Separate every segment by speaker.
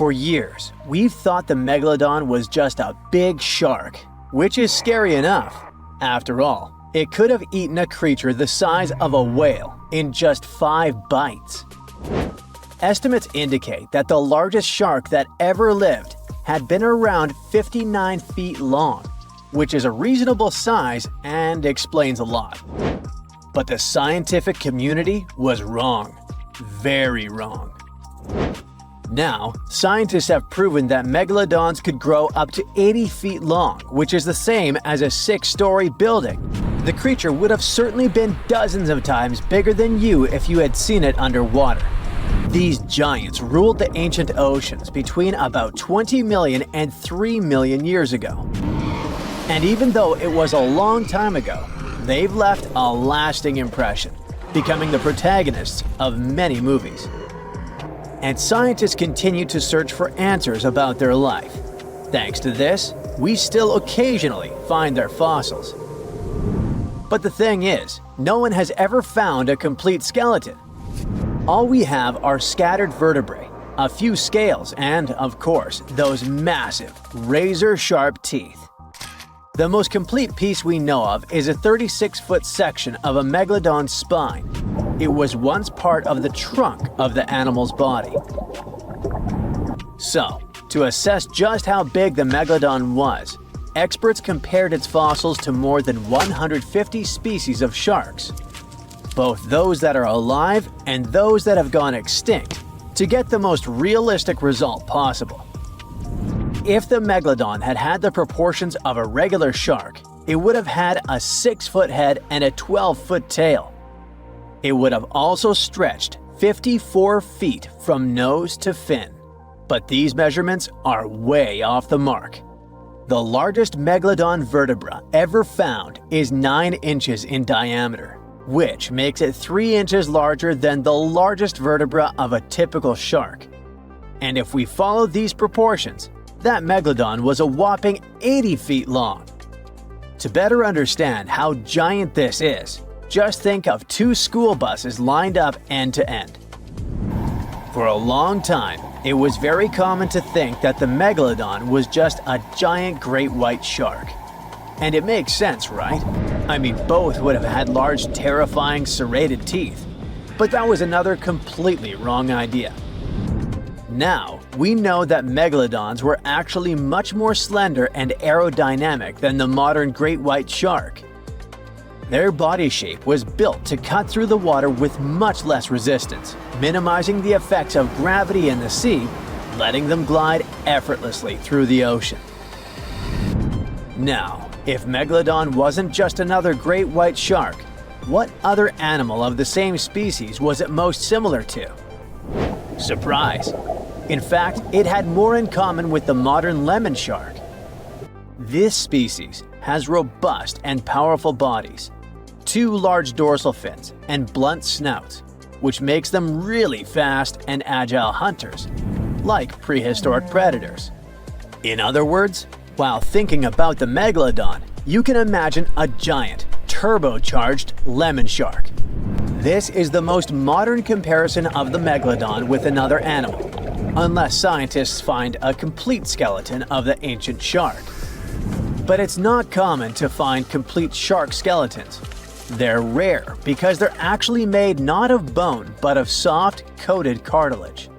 Speaker 1: For years, we've thought the Megalodon was just a big shark, which is scary enough. After all, it could have eaten a creature the size of a whale in just 5 bites. Estimates indicate that the largest shark that ever lived had been around 59 feet long, which is a reasonable size and explains a lot. But the scientific community was wrong. Very wrong. Now, scientists have proven that megalodons could grow up to 80 feet long, which is the same as a 6-story building. The creature would have certainly been dozens of times bigger than you if you had seen it underwater. These giants ruled the ancient oceans between about 20 million and 3 million years ago. And even though it was a long time ago, they've left a lasting impression, becoming the protagonists of many movies. And scientists continue to search for answers about their life. Thanks to this, we still occasionally find their fossils. But the thing is, no one has ever found a complete skeleton. All we have are scattered vertebrae, a few scales, and, of course, those massive, razor-sharp teeth. The most complete piece we know of is a 36-foot section of a megalodon's spine. It was once part of the trunk of the animal's body. So, to assess just how big the megalodon was, experts compared its fossils to more than 150 species of sharks, both those that are alive and those that have gone extinct, to get the most realistic result possible. If the megalodon had had the proportions of a regular shark, it would have had a 6-foot head and a 12-foot tail. It would have also stretched 54 feet from nose to fin. But these measurements are way off the mark. The largest megalodon vertebra ever found is 9 inches in diameter, which makes it 3 inches larger than the largest vertebra of a typical shark. And if we follow these proportions, that megalodon was a whopping 80 feet long. To better understand how giant this is, just think of 2 school buses lined up end to end. For a long time, it was very common to think that the megalodon was just a giant great white shark. And it makes sense, right? I mean, both would have had large, terrifying, serrated teeth. But that was another completely wrong idea. Now, we know that megalodons were actually much more slender and aerodynamic than the modern great white shark. Their body shape was built to cut through the water with much less resistance, minimizing the effects of gravity in the sea, letting them glide effortlessly through the ocean. Now, if Megalodon wasn't just another great white shark, what other animal of the same species was it most similar to? Surprise! In fact, it had more in common with the modern lemon shark. This species has robust and powerful bodies, 2 large dorsal fins, and blunt snouts, which makes them really fast and agile hunters, like prehistoric predators. In other words, while thinking about the megalodon, you can imagine a giant, turbocharged lemon shark. This is the most modern comparison of the megalodon with another animal, unless scientists find a complete skeleton of the ancient shark. But it's not common to find complete shark skeletons. They're rare because they're actually made not of bone but of soft, coated cartilage,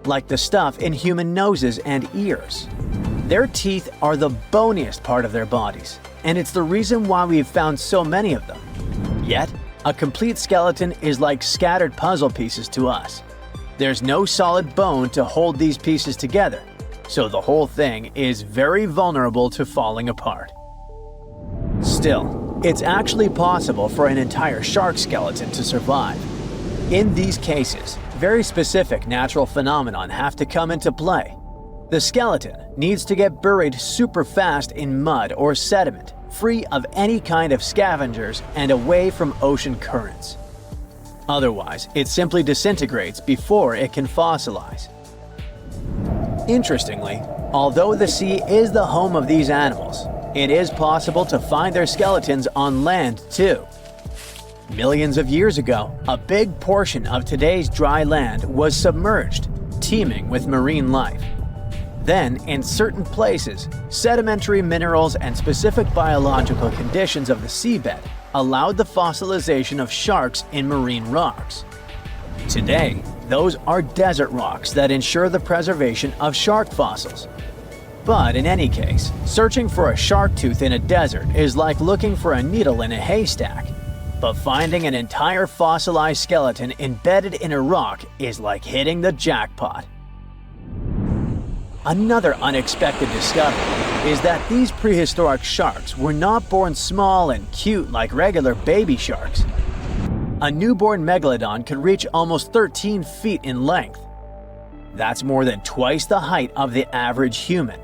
Speaker 1: like the stuff in human noses and ears. Their teeth are the boniest part of their bodies, and it's the reason why we've found so many of them. Yet, a complete skeleton is like scattered puzzle pieces to us. There's no solid bone to hold these pieces together, so the whole thing is very vulnerable to falling apart. Still, it's actually possible for an entire shark skeleton to survive. In these cases, very specific natural phenomena have to come into play. The skeleton needs to get buried super fast in mud or sediment, free of any kind of scavengers and away from ocean currents. Otherwise, it simply disintegrates before it can fossilize. Interestingly, although the sea is the home of these animals, it is possible to find their skeletons on land too. Millions of years ago, a big portion of today's dry land was submerged, teeming with marine life. Then, in certain places, sedimentary minerals and specific biological conditions of the seabed allowed the fossilization of sharks in marine rocks. Today, those are desert rocks that ensure the preservation of shark fossils. But in any case, searching for a shark tooth in a desert is like looking for a needle in a haystack. But finding an entire fossilized skeleton embedded in a rock is like hitting the jackpot. Another unexpected discovery is that these prehistoric sharks were not born small and cute like regular baby sharks. A newborn Megalodon could reach almost 13 feet in length. That's more than twice the height of the average human.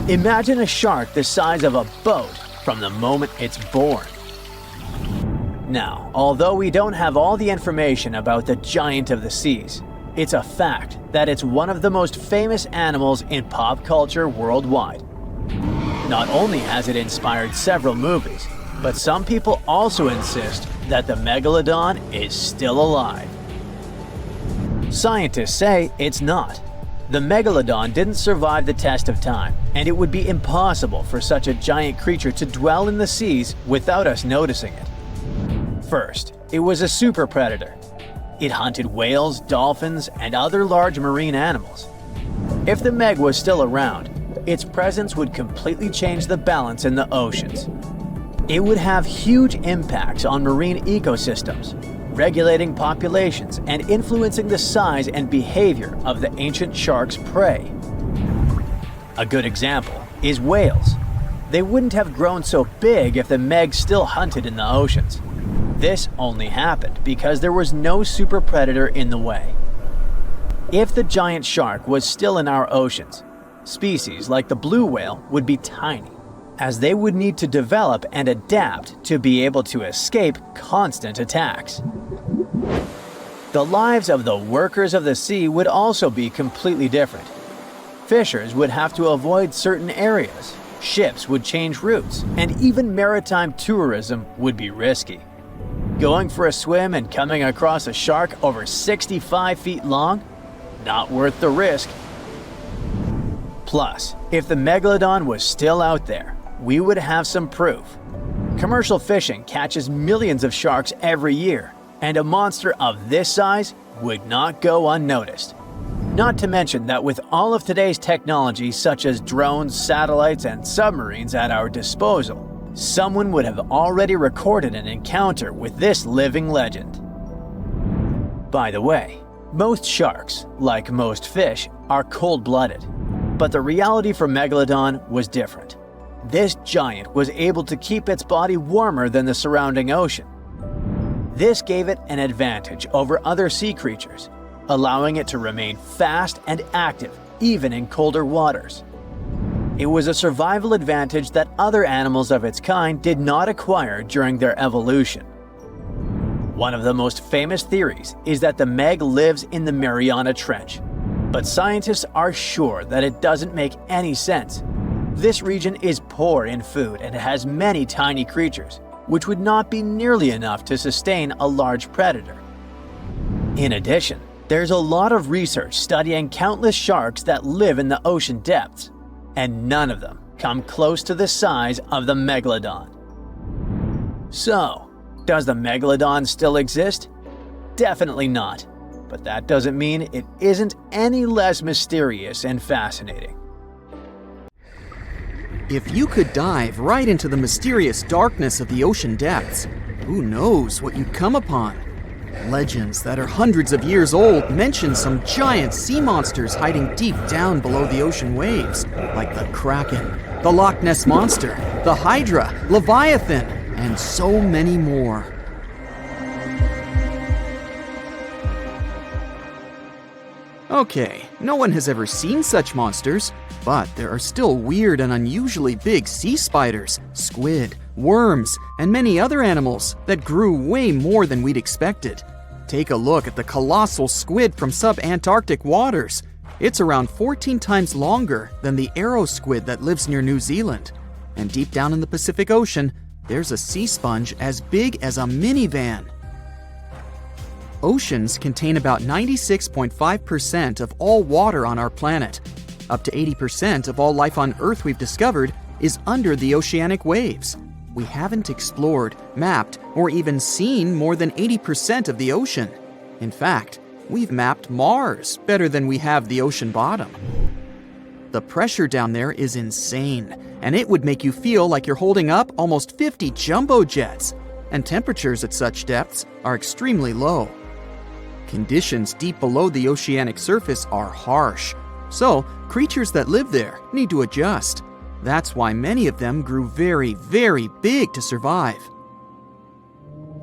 Speaker 1: Imagine a shark the size of a boat from the moment it's born. Now, although we don't have all the information about the giant of the seas, it's a fact that it's one of the most famous animals in pop culture worldwide. Not only has it inspired several movies, but some people also insist that the Megalodon is still alive. Scientists say it's not. The Megalodon didn't survive the test of time, and it would be impossible for such a giant creature to dwell in the seas without us noticing it. First, it was a super predator. It hunted whales, dolphins, and other large marine animals. If the Meg was still around, its presence would completely change the balance in the oceans. It would have huge impacts on marine ecosystems, regulating populations and influencing the size and behavior of the ancient shark's prey. A good example is whales. They wouldn't have grown so big if the Meg still hunted in the oceans. This only happened because there was no super predator in the way. If the giant shark was still in our oceans, species like the blue whale would be tiny, as they would need to develop and adapt to be able to escape constant attacks. The lives of the workers of the sea would also be completely different. Fishers would have to avoid certain areas, ships would change routes, and even maritime tourism would be risky. Going for a swim and coming across a shark over 65 feet long? Not worth the risk. Plus, if the Megalodon was still out there, we would have some proof. Commercial fishing catches millions of sharks every year, and a monster of this size would not go unnoticed. Not to mention that with all of today's technology such as drones, satellites, and submarines at our disposal, someone would have already recorded an encounter with this living legend. By the way, most sharks, like most fish, are cold-blooded. But the reality for Megalodon was different. This giant was able to keep its body warmer than the surrounding ocean. This gave it an advantage over other sea creatures, allowing it to remain fast and active even in colder waters. It was a survival advantage that other animals of its kind did not acquire during their evolution. One of the most famous theories is that the Meg lives in the Mariana Trench, but scientists are sure that it doesn't make any sense. This region is poor in food and has many tiny creatures, which would not be nearly enough to sustain a large predator. In addition, there's a lot of research studying countless sharks that live in the ocean depths, and none of them come close to the size of the Megalodon. So, does the Megalodon still exist? Definitely not, but that doesn't mean it isn't any less mysterious and fascinating.
Speaker 2: If you could dive right into the mysterious darkness of the ocean depths, who knows what you'd come upon? Legends that are hundreds of years old mention some giant sea monsters hiding deep down below the ocean waves, like the Kraken, the Loch Ness Monster, the Hydra, Leviathan, and so many more. Okay, no one has ever seen such monsters, but there are still weird and unusually big sea spiders, squid, worms, and many other animals that grew way more than we'd expected. Take a look at the colossal squid from sub-Antarctic waters. It's around 14 times longer than the arrow squid that lives near New Zealand. And deep down in the Pacific Ocean, there's a sea sponge as big as a minivan. Oceans contain about 96.5% of all water on our planet. Up to 80% of all life on Earth we've discovered is under the oceanic waves. We haven't explored, mapped, or even seen more than 80% of the ocean. In fact, we've mapped Mars better than we have the ocean bottom. The pressure down there is insane, and it would make you feel like you're holding up almost 50 jumbo jets. And temperatures at such depths are extremely low. Conditions deep below the oceanic surface are harsh, so creatures that live there need to adjust. That's why many of them grew very, very big to survive.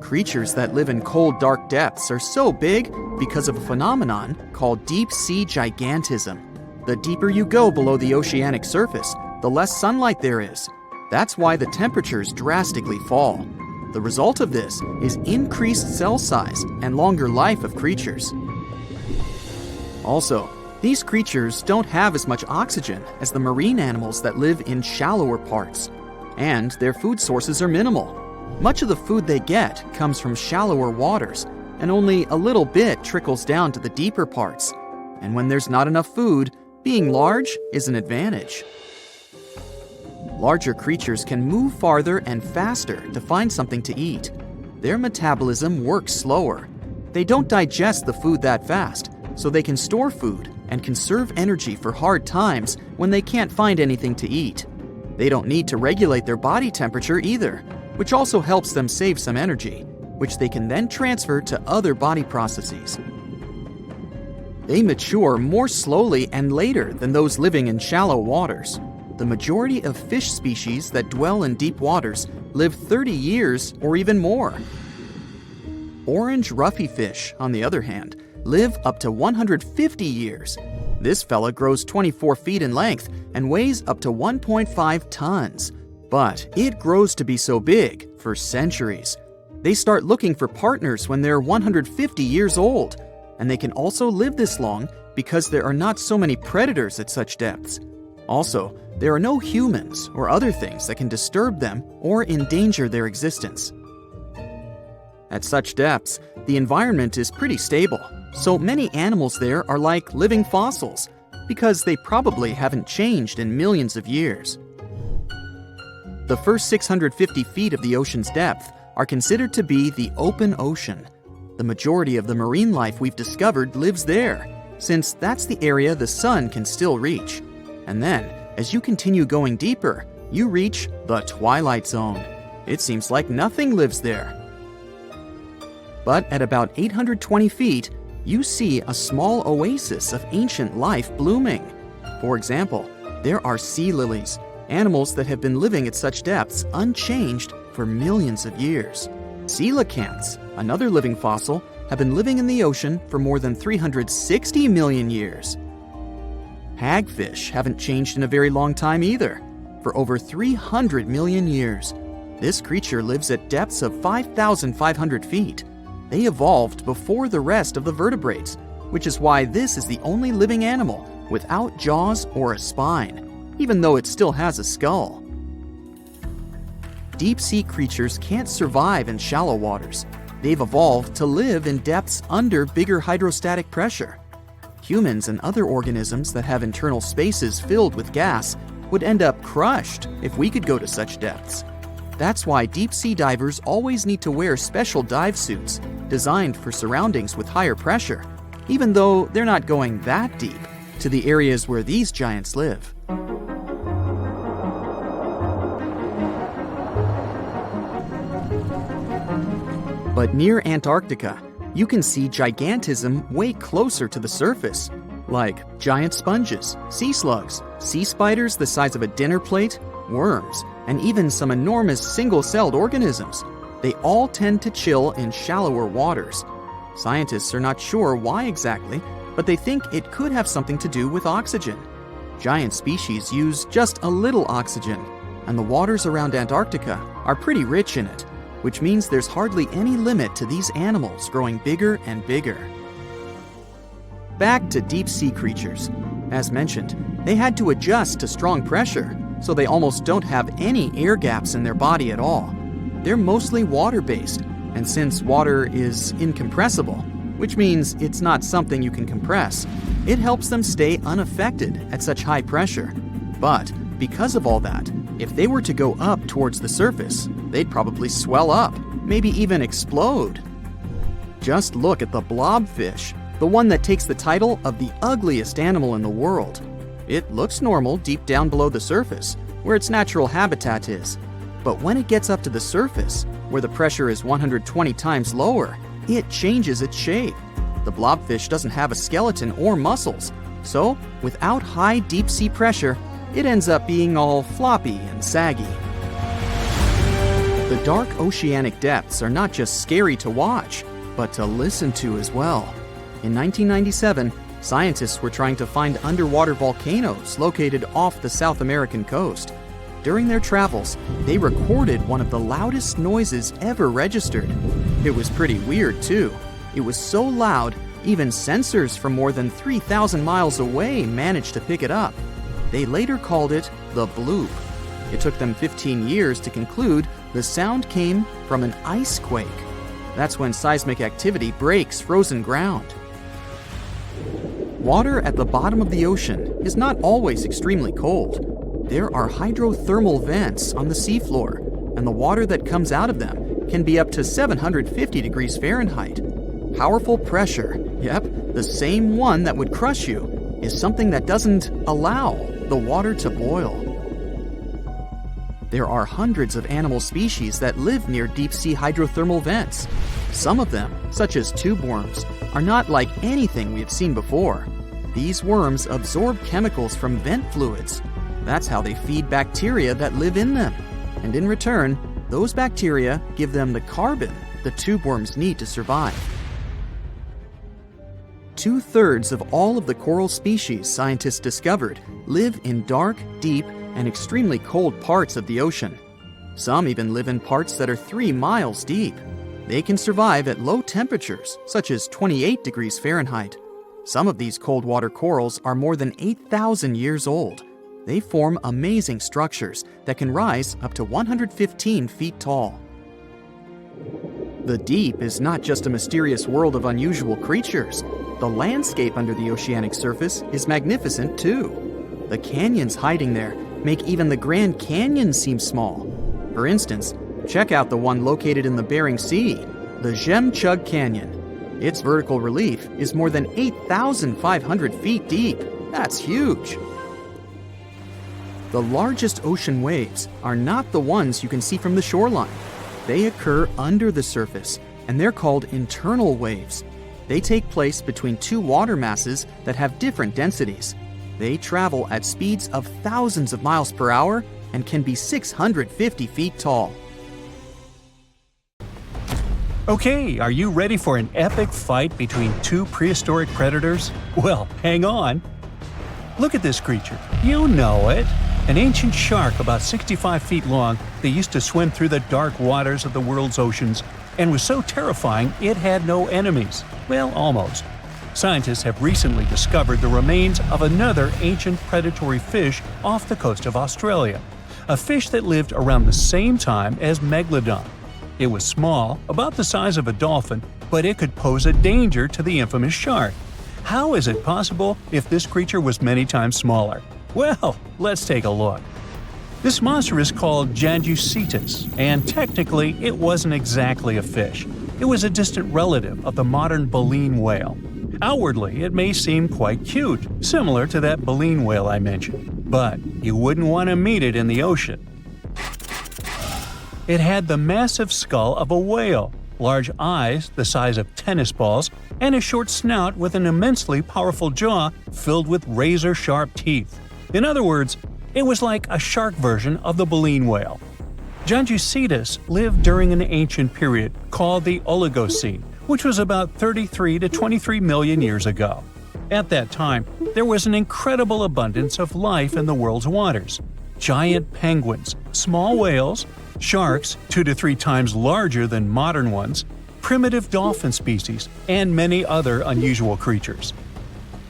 Speaker 2: Creatures that live in cold, dark depths are so big because of a phenomenon called deep-sea gigantism. The deeper you go below the oceanic surface, the less sunlight there is. That's why the temperatures drastically fall. The result of this is increased cell size and longer life of creatures. Also, these creatures don't have as much oxygen as the marine animals that live in shallower parts, and their food sources are minimal. Much of the food they get comes from shallower waters, and only a little bit trickles down to the deeper parts. And when there's not enough food, being large is an advantage. Larger creatures can move farther and faster to find something to eat. Their metabolism works slower. They don't digest the food that fast, so they can store food and conserve energy for hard times when they can't find anything to eat. They don't need to regulate their body temperature either, which also helps them save some energy, which they can then transfer to other body processes. They mature more slowly and later than those living in shallow waters. The majority of fish species that dwell in deep waters live 30 years or even more. Orange ruffy fish, on the other hand, live up to 150 years. This fella grows 24 feet in length and weighs up to 1.5 tons. But it grows to be so big for centuries. They start looking for partners when they're 150 years old. And they can also live this long because there are not so many predators at such depths. Also, there are no humans or other things that can disturb them or endanger their existence. At such depths, the environment is pretty stable, so many animals there are like living fossils because they probably haven't changed in millions of years. The first 650 feet of the ocean's depth are considered to be the open ocean. The majority of the marine life we've discovered lives there, since that's the area the sun can still reach. And then, as you continue going deeper, you reach the twilight zone. It seems like nothing lives there. But at about 820 feet, you see a small oasis of ancient life blooming. For example, there are sea lilies, animals that have been living at such depths unchanged for millions of years. Coelacanths, another living fossil, have been living in the ocean for more than 360 million years. Hagfish haven't changed in a very long time either, for over 300 million years. This creature lives at depths of 5,500 feet. They evolved before the rest of the vertebrates, which is why this is the only living animal without jaws or a spine, even though it still has a skull. Deep-sea creatures can't survive in shallow waters. They've evolved to live in depths under bigger hydrostatic pressure. Humans and other organisms that have internal spaces filled with gas would end up crushed if we could go to such depths. That's why deep-sea divers always need to wear special dive suits designed for surroundings with higher pressure, even though they're not going that deep to the areas where these giants live. But near Antarctica, you can see gigantism way closer to the surface, like giant sponges, sea slugs, sea spiders the size of a dinner plate, worms, and even some enormous single-celled organisms. They all tend to chill in shallower waters. Scientists are not sure why exactly, but they think it could have something to do with oxygen. Giant species use just a little oxygen, and the waters around Antarctica are pretty rich in it, which means there's hardly any limit to these animals growing bigger and bigger. Back to deep-sea creatures. As mentioned, they had to adjust to strong pressure, so they almost don't have any air gaps in their body at all. They're mostly water-based, and since water is incompressible, which means it's not something you can compress. It helps them stay unaffected at such high pressure. But because of all that, if they were to go up towards the surface, they'd probably swell up, maybe even explode. Just look at the blobfish, the one that takes the title of the ugliest animal in the world. It looks normal deep down below the surface, where its natural habitat is. But when it gets up to the surface, where the pressure is 120 times lower, it changes its shape. The blobfish doesn't have a skeleton or muscles, so without high deep sea pressure, it ends up being all floppy and saggy. The dark oceanic depths are not just scary to watch, but to listen to as well. In 1997, scientists were trying to find underwater volcanoes located off the South American coast. During their travels, they recorded one of the loudest noises ever registered. It was pretty weird, too. It was so loud, even sensors from more than 3,000 miles away managed to pick it up. They later called it the bloop. It took them 15 years to conclude the sound came from an ice quake. That's when seismic activity breaks frozen ground. Water at the bottom of the ocean is not always extremely cold. There are hydrothermal vents on the seafloor, and the water that comes out of them can be up to 750 degrees Fahrenheit. Powerful pressure, yep, the same one that would crush you, is something that doesn't allow the water to boil. There are hundreds of animal species that live near deep-sea hydrothermal vents. Some of them, such as tube worms, are not like anything we have seen before. These worms absorb chemicals from vent fluids. That's how they feed bacteria that live in them. And in return, those bacteria give them the carbon the tube worms need to survive. 2/3 of all of the coral species scientists discovered live in dark, deep, and extremely cold parts of the ocean. Some even live in parts that are 3 miles deep. They can survive at low temperatures, such as 28 degrees Fahrenheit. Some of these cold water corals are more than 8,000 years old. They form amazing structures that can rise up to 115 feet tall. The deep is not just a mysterious world of unusual creatures. The landscape under the oceanic surface is magnificent too. The canyons hiding there make even the Grand Canyon seem small. For instance, check out the one located in the Bering Sea, the Jemchug Canyon. Its vertical relief is more than 8,500 feet deep. That's huge. The largest ocean waves are not the ones you can see from the shoreline. They occur under the surface, and they're called internal waves. They take place between two water masses that have different densities. They travel at speeds of thousands of miles per hour and can be 650 feet tall.
Speaker 3: Okay, are you ready for an epic fight between two prehistoric predators? Well, hang on. Look at this creature. You know it. An ancient shark about 65 feet long that used to swim through the dark waters of the world's oceans and was so terrifying it had no enemies. Well, almost. Scientists have recently discovered the remains of another ancient predatory fish off the coast of Australia, a fish that lived around the same time as Megalodon. It was small, about the size of a dolphin, but it could pose a danger to the infamous shark. How is it possible if this creature was many times smaller? Well, let's take a look. This monster is called Gigantism, and technically it wasn't exactly a fish. It was a distant relative of the modern baleen whale. Outwardly, it may seem quite cute, similar to that baleen whale I mentioned, but you wouldn't want to meet it in the ocean. It had the massive skull of a whale, large eyes the size of tennis balls, and a short snout with an immensely powerful jaw filled with razor-sharp teeth. In other words, it was like a shark version of the baleen whale. Gigantism lived during an ancient period called the Oligocene, which was about 33 to 23 million years ago. At that time, there was an incredible abundance of life in the world's waters. Giant penguins, small whales, sharks 2 to 3 times larger than modern ones, primitive dolphin species, and many other unusual creatures.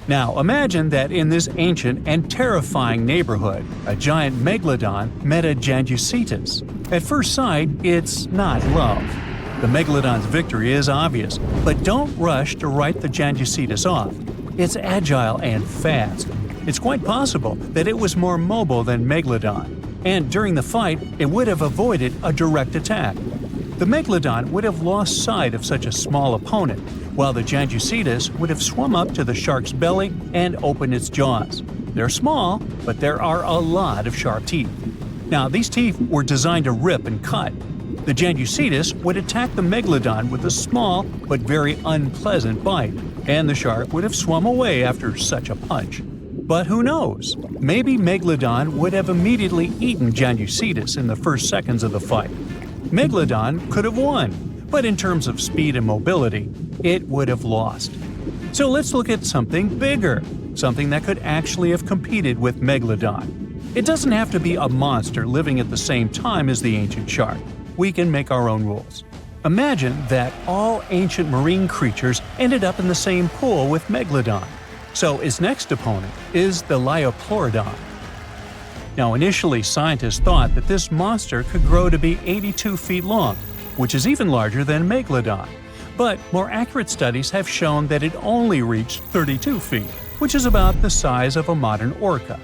Speaker 3: Now imagine that in this ancient and terrifying neighborhood, a giant megalodon met a Gigantism. At first sight, it's not love. The Megalodon's victory is obvious, but don't rush to write the Gigantism off. It's agile and fast. It's quite possible that it was more mobile than Megalodon, and during the fight, it would have avoided a direct attack. The Megalodon would have lost sight of such a small opponent, while the Gigantism would have swum up to the shark's belly and opened its jaws. They're small, but there are a lot of sharp teeth. Now, these teeth were designed to rip and cut. The Gigantism would attack the Megalodon with a small but very unpleasant bite, and the shark would have swum away after such a punch. But who knows? Maybe Megalodon would have immediately eaten Gigantism in the first seconds of the fight. Megalodon could have won, but in terms of speed and mobility, it would have lost. So let's look at something bigger, something that could actually have competed with Megalodon. It doesn't have to be a monster living at the same time as the ancient shark. We can make our own rules. Imagine that all ancient marine creatures ended up in the same pool with Megalodon. So its next opponent is the Liopleurodon. Now, initially, scientists thought that this monster could grow to be 82 feet long, which is even larger than Megalodon. But more accurate studies have shown that it only reached 32 feet, which is about the size of a modern orca.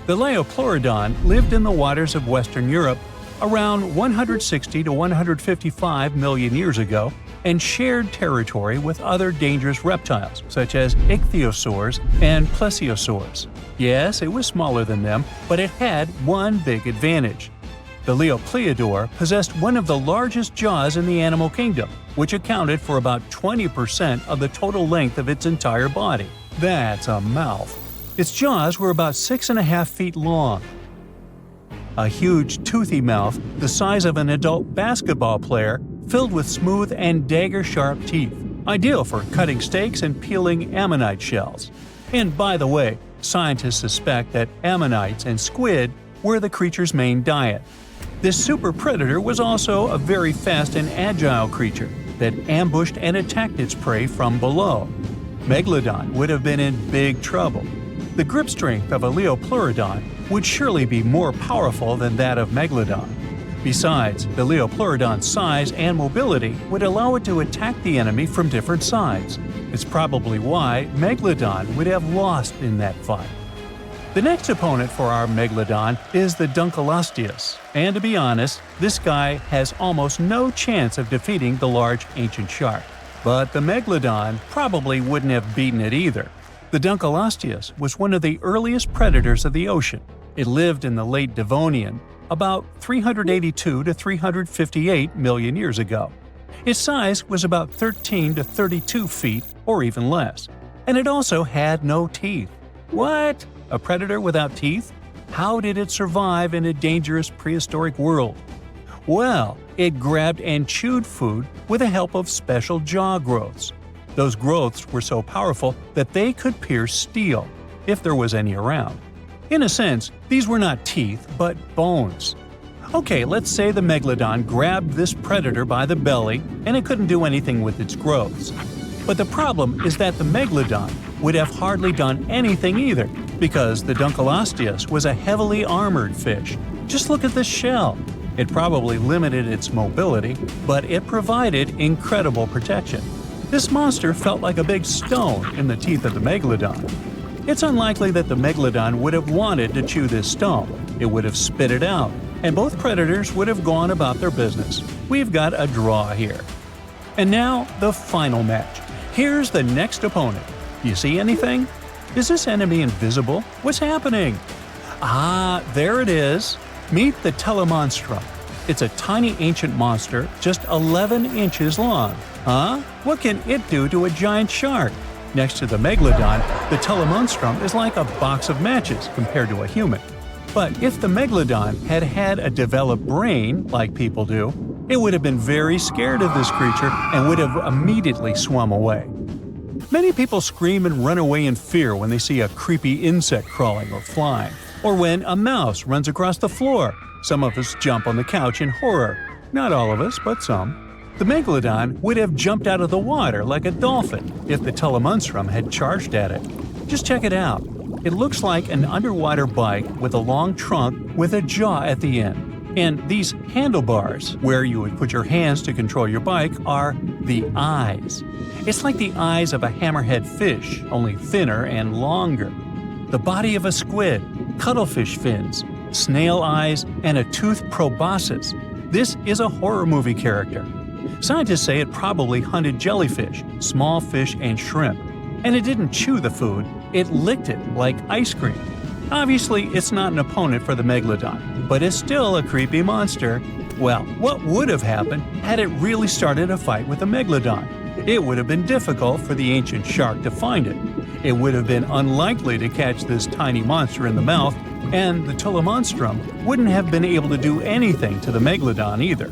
Speaker 3: The Liopleurodon lived in the waters of Western Europe around 160 to 155 million years ago and shared territory with other dangerous reptiles such as ichthyosaurs and plesiosaurs. Yes, it was smaller than them, but it had one big advantage. The Liopleurodon possessed one of the largest jaws in the animal kingdom, which accounted for about 20% of the total length of its entire body. That's a mouth. Its jaws were about 6.5 feet long. A huge, toothy mouth the size of an adult basketball player filled with smooth and dagger-sharp teeth, ideal for cutting steaks and peeling ammonite shells. And by the way, scientists suspect that ammonites and squid were the creature's main diet. This super predator was also a very fast and agile creature that ambushed and attacked its prey from below. Megalodon would have been in big trouble. The grip strength of a Liopleurodon would surely be more powerful than that of Megalodon. Besides, the Liopleurodon's size and mobility would allow it to attack the enemy from different sides. It's probably why Megalodon would have lost in that fight. The next opponent for our Megalodon is the Dunkleosteus, and to be honest, this guy has almost no chance of defeating the large ancient shark. But the Megalodon probably wouldn't have beaten it either. The Dunkleosteus was one of the earliest predators of the ocean. It lived in the late Devonian, about 382 to 358 million years ago. Its size was about 13 to 32 feet or even less, and it also had no teeth. What? A predator without teeth? How did it survive in a dangerous prehistoric world? Well, it grabbed and chewed food with the help of special jaw growths. Those growths were so powerful that they could pierce steel, if there was any around. In a sense, these were not teeth, but bones. Okay, let's say the Megalodon grabbed this predator by the belly and it couldn't do anything with its growths. But the problem is that the Megalodon would have hardly done anything either, because the Dunkleosteus was a heavily armored fish. Just look at this shell. It probably limited its mobility, but it provided incredible protection. This monster felt like a big stone in the teeth of the Megalodon. It's unlikely that the Megalodon would have wanted to chew this stone. It would have spit it out, and both predators would have gone about their business. We've got a draw here. And now, the final match. Here's the next opponent. You see anything? Is this enemy invisible? What's happening? Ah, there it is. Meet the Telemonstrum. It's a tiny ancient monster, just 11 inches long. Huh? What can it do to a giant shark? Next to the Megalodon, the Telemonstrum is like a box of matches compared to a human. But if the Megalodon had had a developed brain, like people do, it would have been very scared of this creature and would have immediately swum away. Many people scream and run away in fear when they see a creepy insect crawling or flying, or when a mouse runs across the floor. Some of us jump on the couch in horror. Not all of us, but some. The Megalodon would have jumped out of the water like a dolphin if the Telemonstrum had charged at it. Just check it out. It looks like an underwater bike with a long trunk with a jaw at the end. And these handlebars, where you would put your hands to control your bike, are the eyes. It's like the eyes of a hammerhead fish, only thinner and longer. The body of a squid, cuttlefish fins, snail eyes, and a toothed proboscis. This is a horror movie character. Scientists say it probably hunted jellyfish, small fish, and shrimp. And it didn't chew the food, it licked it like ice cream. Obviously, it's not an opponent for the Megalodon, but it's still a creepy monster. Well, what would have happened had it really started a fight with a Megalodon? It would have been difficult for the ancient shark to find it. It would have been unlikely to catch this tiny monster in the mouth, and the Telemonstrum wouldn't have been able to do anything to the Megalodon either.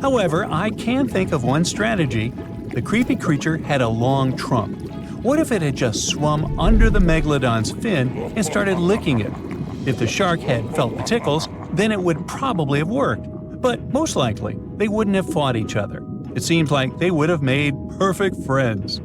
Speaker 3: However, I can think of one strategy. The creepy creature had a long trunk. What if it had just swum under the Megalodon's fin and started licking it? If the shark had felt the tickles, then it would probably have worked. But most likely, they wouldn't have fought each other. It seems like they would have made perfect friends.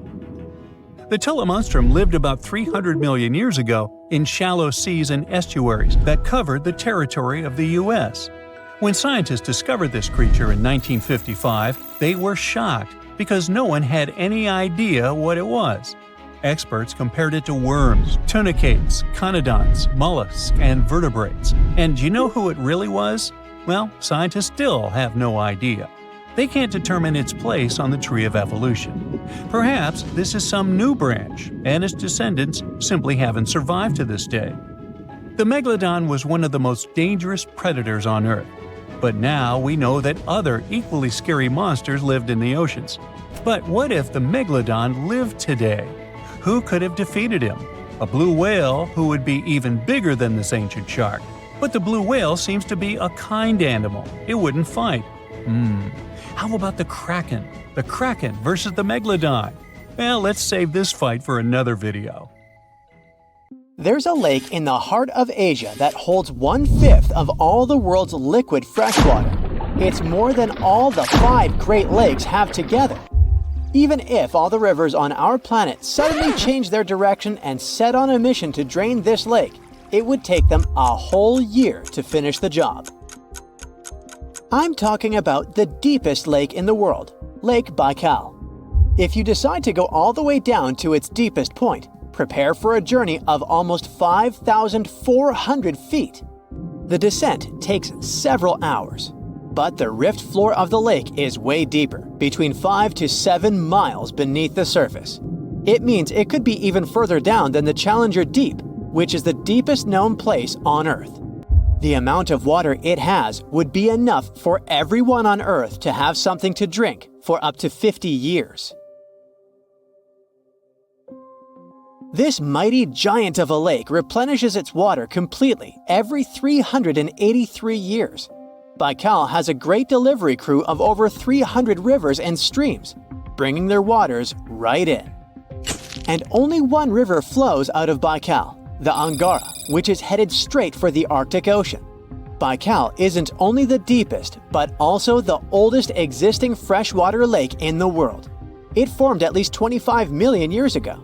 Speaker 3: The Telemonstrum lived about 300 million years ago in shallow seas and estuaries that covered the territory of the U.S. When scientists discovered this creature in 1955, they were shocked because no one had any idea what it was. Experts compared it to worms, tunicates, conodonts, mollusks, and vertebrates. And do you know who it really was? Well, scientists still have no idea. They can't determine its place on the tree of evolution. Perhaps this is some new branch, and its descendants simply haven't survived to this day. The Megalodon was one of the most dangerous predators on Earth. But now we know that other equally scary monsters lived in the oceans. But what if the Megalodon lived today? Who could have defeated him? A blue whale who would be even bigger than this ancient shark. But the blue whale seems to be a kind animal. It wouldn't fight. How about the Kraken? The Kraken versus the Megalodon? Well, let's save this fight for another video.
Speaker 1: There's a lake in the heart of Asia that holds 1/5 of all the world's liquid freshwater. It's more than all the 5 Great Lakes have together. Even if all the rivers on our planet suddenly changed their direction and set on a mission to drain this lake, it would take them a whole year to finish the job. I'm talking about the deepest lake in the world, Lake Baikal. If you decide to go all the way down to its deepest point, prepare for a journey of almost 5,400 feet. The descent takes several hours, but the rift floor of the lake is way deeper, between 5 to 7 miles beneath the surface. It means it could be even further down than the Challenger Deep, which is the deepest known place on Earth. The amount of water it has would be enough for everyone on Earth to have something to drink for up to 50 years. This mighty giant of a lake replenishes its water completely every 383 years. Baikal has a great delivery crew of over 300 rivers and streams, bringing their waters right in. And only one river flows out of Baikal, the Angara, which is headed straight for the Arctic Ocean. Baikal isn't only the deepest, but also the oldest existing freshwater lake in the world. It formed at least 25 million years ago.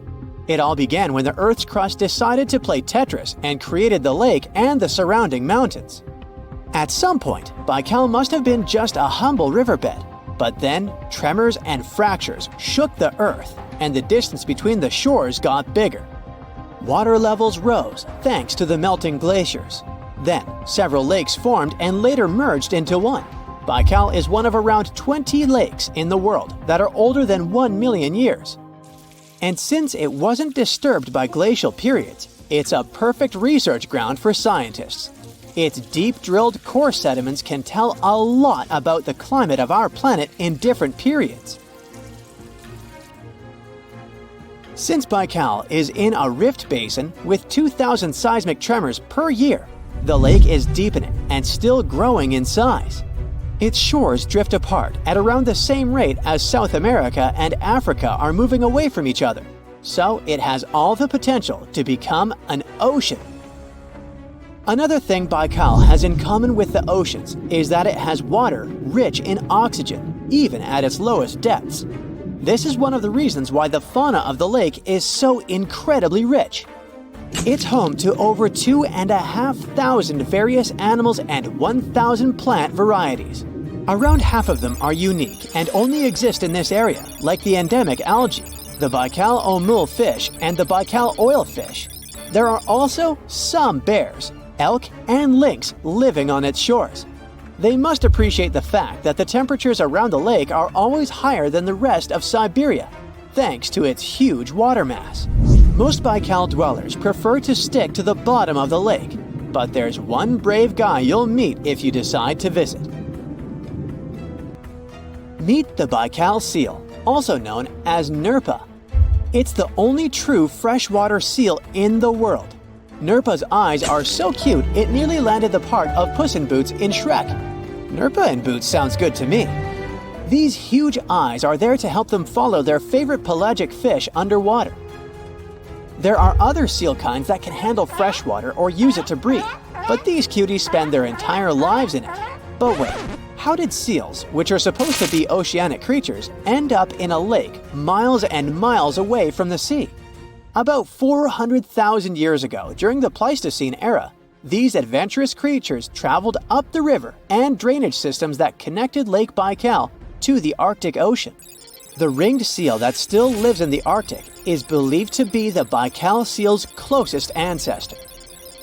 Speaker 1: It all began when the Earth's crust decided to play Tetris and created the lake and the surrounding mountains. At some point, Baikal must have been just a humble riverbed, but then tremors and fractures shook the Earth, and the distance between the shores got bigger. Water levels rose thanks to the melting glaciers. Then, several lakes formed and later merged into one. Baikal is one of around 20 lakes in the world that are older than 1 million years. And since it wasn't disturbed by glacial periods, it's a perfect research ground for scientists. Its deep-drilled core sediments can tell a lot about the climate of our planet in different periods. Since Baikal is in a rift basin with 2,000 seismic tremors per year, the lake is deepening and still growing in size. Its shores drift apart at around the same rate as South America and Africa are moving away from each other, so it has all the potential to become an ocean. Another thing Baikal has in common with the oceans is that it has water rich in oxygen, even at its lowest depths. This is one of the reasons why the fauna of the lake is so incredibly rich. It's home to over 2,500 various animals and 1,000 plant varieties. Around half of them are unique and only exist in this area, like the endemic algae, the Baikal omul fish, and the Baikal oilfish. There are also some bears, elk, and lynx living on its shores. They must appreciate the fact that the temperatures around the lake are always higher than the rest of Siberia, thanks to its huge water mass. Most Baikal dwellers prefer to stick to the bottom of the lake, but there's one brave guy you'll meet if you decide to visit. Meet the Baikal seal, also known as Nerpa. It's the only true freshwater seal in the world. Nerpa's eyes are so cute it nearly landed the part of Puss in Boots in Shrek. Nerpa in Boots sounds good to me. These huge eyes are there to help them follow their favorite pelagic fish underwater. There are other seal kinds that can handle freshwater or use it to breathe, but these cuties spend their entire lives in it. But wait, how did seals, which are supposed to be oceanic creatures, end up in a lake miles and miles away from the sea? About 400,000 years ago, during the Pleistocene era, these adventurous creatures traveled up the river and drainage systems that connected Lake Baikal to the Arctic Ocean. The ringed seal that still lives in the Arctic is believed to be the Baikal seal's closest ancestor.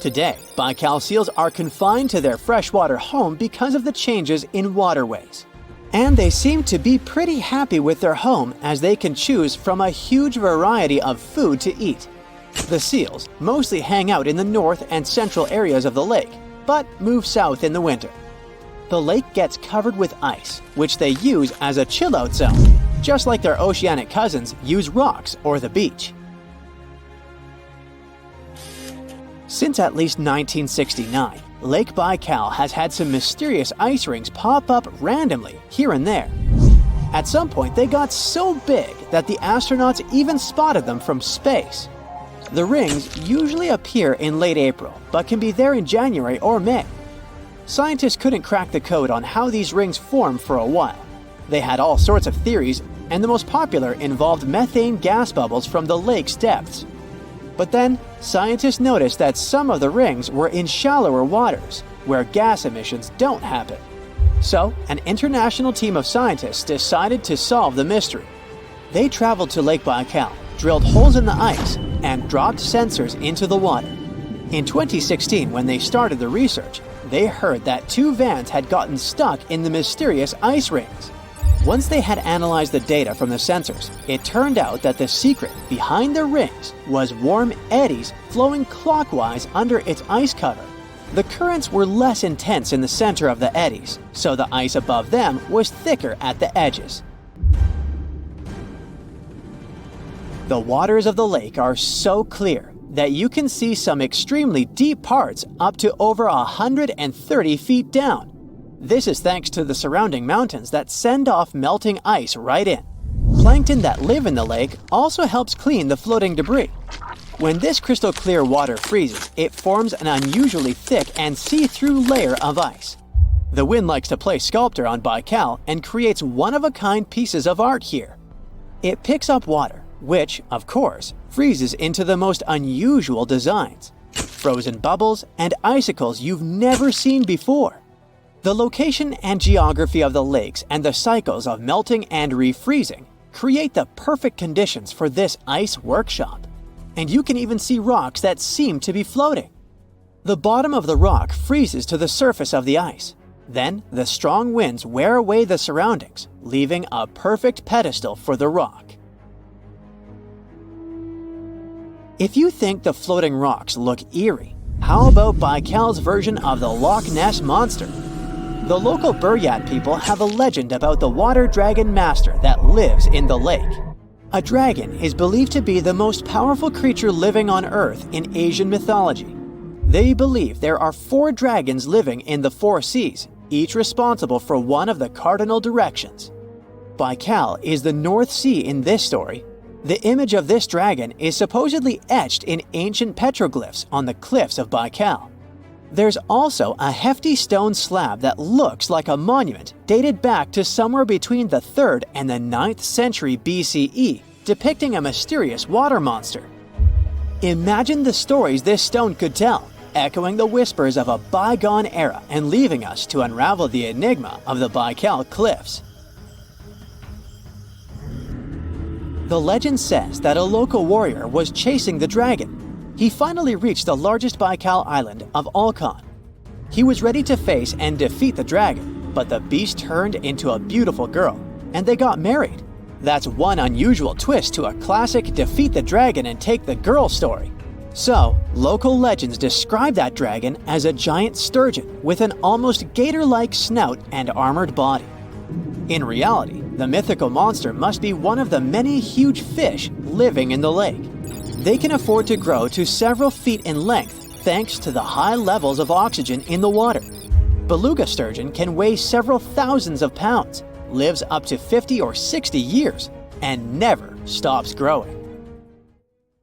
Speaker 1: Today, Baikal seals are confined to their freshwater home because of the changes in waterways. And they seem to be pretty happy with their home as they can choose from a huge variety of food to eat. The seals mostly hang out in the north and central areas of the lake, but move south in the winter. The lake gets covered with ice, which they use as a chill-out zone, just like their oceanic cousins use rocks or the beach. Since at least 1969, Lake Baikal has had some mysterious ice rings pop up randomly here and there. At some point, they got so big that the astronauts even spotted them from space. The rings usually appear in late April, but can be there in January or May. Scientists couldn't crack the code on how these rings form for a while. They had all sorts of theories, and the most popular involved methane gas bubbles from the lake's depths. But then, scientists noticed that some of the rings were in shallower waters, where gas emissions don't happen. So, an international team of scientists decided to solve the mystery. They traveled to Lake Baikal, drilled holes in the ice, and dropped sensors into the water. In 2016, when they started the research, they heard that 2 vans had gotten stuck in the mysterious ice rings. Once they had analyzed the data from the sensors, it turned out that the secret behind the rings was warm eddies flowing clockwise under its ice cover. The currents were less intense in the center of the eddies, so the ice above them was thicker at the edges. The waters of the lake are so clear that you can see some extremely deep parts up to over 130 feet down. This is thanks to the surrounding mountains that send off melting ice right in. Plankton that live in the lake also helps clean the floating debris. When this crystal clear water freezes, it forms an unusually thick and see-through layer of ice. The wind likes to play sculptor on Baikal and creates one-of-a-kind pieces of art here. It picks up water, which, of course, freezes into the most unusual designs. Frozen bubbles and icicles you've never seen before. The location and geography of the lakes and the cycles of melting and refreezing create the perfect conditions for this ice workshop. And you can even see rocks that seem to be floating. The bottom of the rock freezes to the surface of the ice. Then, the strong winds wear away the surroundings, leaving a perfect pedestal for the rock. If you think the floating rocks look eerie, how about Baikal's version of the Loch Ness Monster? The local Buryat people have a legend about the water dragon master that lives in the lake. A dragon is believed to be the most powerful creature living on Earth in Asian mythology. They believe there are 4 dragons living in the 4 seas, each responsible for one of the cardinal directions. Baikal is the North Sea in this story. The image of this dragon is supposedly etched in ancient petroglyphs on the cliffs of Baikal. There's also a hefty stone slab that looks like a monument dated back to somewhere between the 3rd and the 9th century BCE, depicting a mysterious water monster. Imagine the stories this stone could tell, echoing the whispers of a bygone era and leaving us to unravel the enigma of the Baikal cliffs. The legend says that a local warrior was chasing the dragon. He finally reached the largest Baikal island of Alkan. He was ready to face and defeat the dragon, but the beast turned into a beautiful girl, and they got married. That's one unusual twist to a classic defeat the dragon and take the girl story. So, local legends describe that dragon as a giant sturgeon with an almost gator-like snout and armored body. In reality, the mythical monster must be one of the many huge fish living in the lake. They can afford to grow to several feet in length thanks to the high levels of oxygen in the water. Beluga sturgeon can weigh several thousands of pounds, lives up to 50 or 60 years, and never stops growing.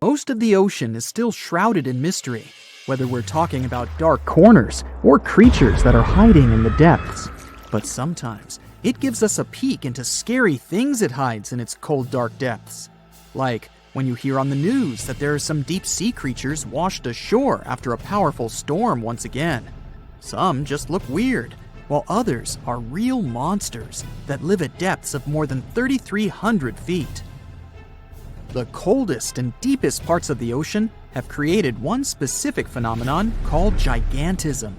Speaker 2: Most of the ocean is still shrouded in mystery, whether we're talking about dark corners or creatures that are hiding in the depths. But sometimes it gives us a peek into scary things it hides in its cold, dark depths. Like when you hear on the news that there are some deep sea creatures washed ashore after a powerful storm once again. Some just look weird, while others are real monsters that live at depths of more than 3,300 feet. The coldest and deepest parts of the ocean have created one specific phenomenon called gigantism.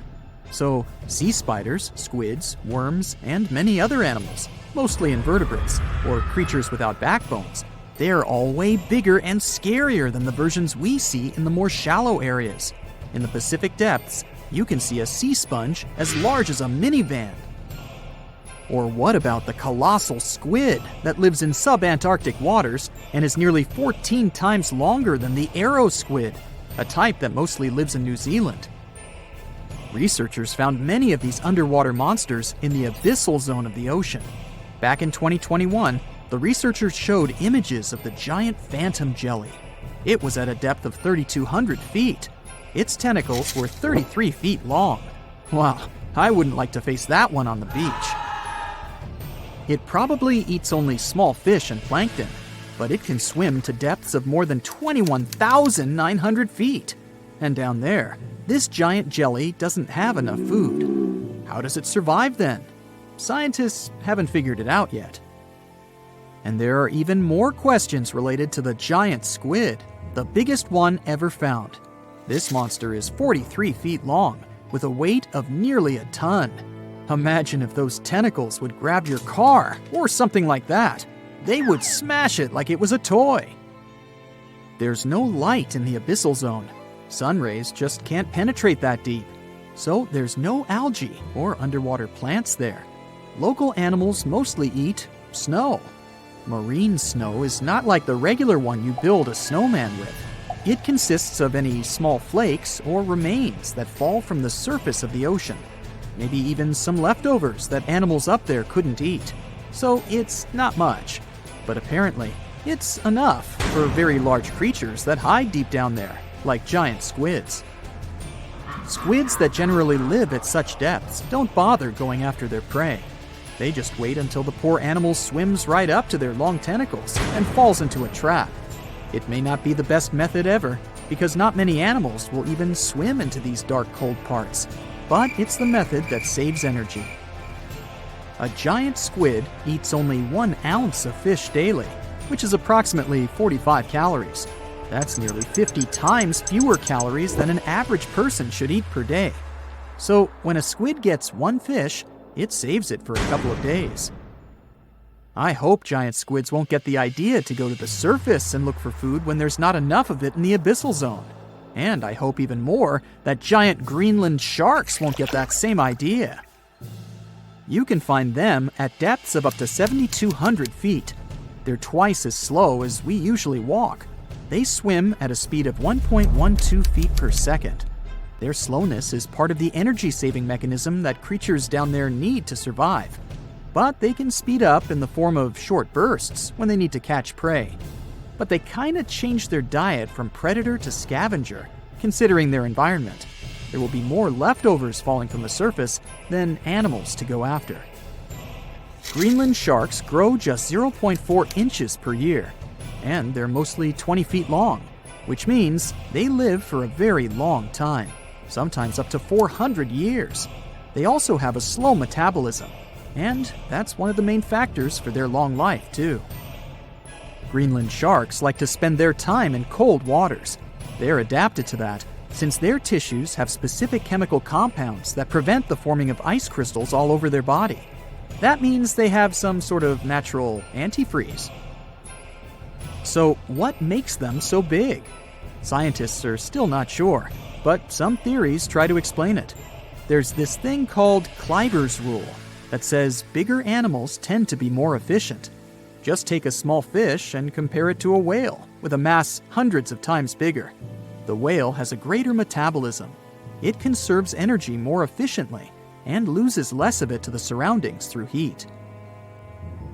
Speaker 2: So, sea spiders, squids, worms, and many other animals, mostly invertebrates, or creatures without backbones, they're all way bigger and scarier than the versions we see in the more shallow areas. In the Pacific depths, you can see a sea sponge as large as a minivan. Or what about the colossal squid that lives in subantarctic waters and is nearly 14 times longer than the arrow squid, a type that mostly lives in New Zealand? Researchers found many of these underwater monsters in the abyssal zone of the ocean. Back in 2021, the researchers showed images of the giant phantom jelly. It was at a depth of 3,200 feet. Its tentacles were 33 feet long. Wow, I wouldn't like to face that one on the beach. It probably eats only small fish and plankton, but it can swim to depths of more than 21,900 feet. And down there, this giant jelly doesn't have enough food. How does it survive then? Scientists haven't figured it out yet. And there are even more questions related to the giant squid, the biggest one ever found. This monster is 43 feet long, with a weight of nearly a ton. Imagine if those tentacles would grab your car, or something like that. They would smash it like it was a toy. There's no light in the abyssal zone. Sun rays just can't penetrate that deep. So there's no algae or underwater plants there. Local animals mostly eat snow. Marine snow is not like the regular one you build a snowman with. It consists of any small flakes or remains that fall from the surface of the ocean. Maybe even some leftovers that animals up there couldn't eat. So it's not much. But apparently, it's enough for very large creatures that hide deep down there, like giant squids. Squids that generally live at such depths don't bother going after their prey. They just wait until the poor animal swims right up to their long tentacles and falls into a trap. It may not be the best method ever, because not many animals will even swim into these dark, cold parts. But it's the method that saves energy. A giant squid eats only 1 ounce of fish daily, which is approximately 45 calories. That's nearly 50 times fewer calories than an average person should eat per day. So when a squid gets 1 fish, it saves it for a couple of days. I hope giant squids won't get the idea to go to the surface and look for food when there's not enough of it in the abyssal zone. And I hope even more that giant Greenland sharks won't get that same idea. You can find them at depths of up to 7,200 feet. They're twice as slow as we usually walk. They swim at a speed of 1.12 feet per second. Their slowness is part of the energy-saving mechanism that creatures down there need to survive. But they can speed up in the form of short bursts when they need to catch prey. But they kinda change their diet from predator to scavenger, considering their environment. There will be more leftovers falling from the surface than animals to go after. Greenland sharks grow just 0.4 inches per year, and they're mostly 20 feet long. which means they live for a very long time, sometimes up to 400 years. They also have a slow metabolism, and that's one of the main factors for their long life, too. Greenland sharks like to spend their time in cold waters. They're adapted to that, since their tissues have specific chemical compounds that prevent the forming of ice crystals all over their body. That means they have some sort of natural antifreeze. So, what makes them so big? Scientists are still not sure, but some theories try to explain it. There's this thing called Kleiber's rule that says bigger animals tend to be more efficient. Just take a small fish and compare it to a whale with a mass hundreds of times bigger. The whale has a greater metabolism. It conserves energy more efficiently and loses less of it to the surroundings through heat.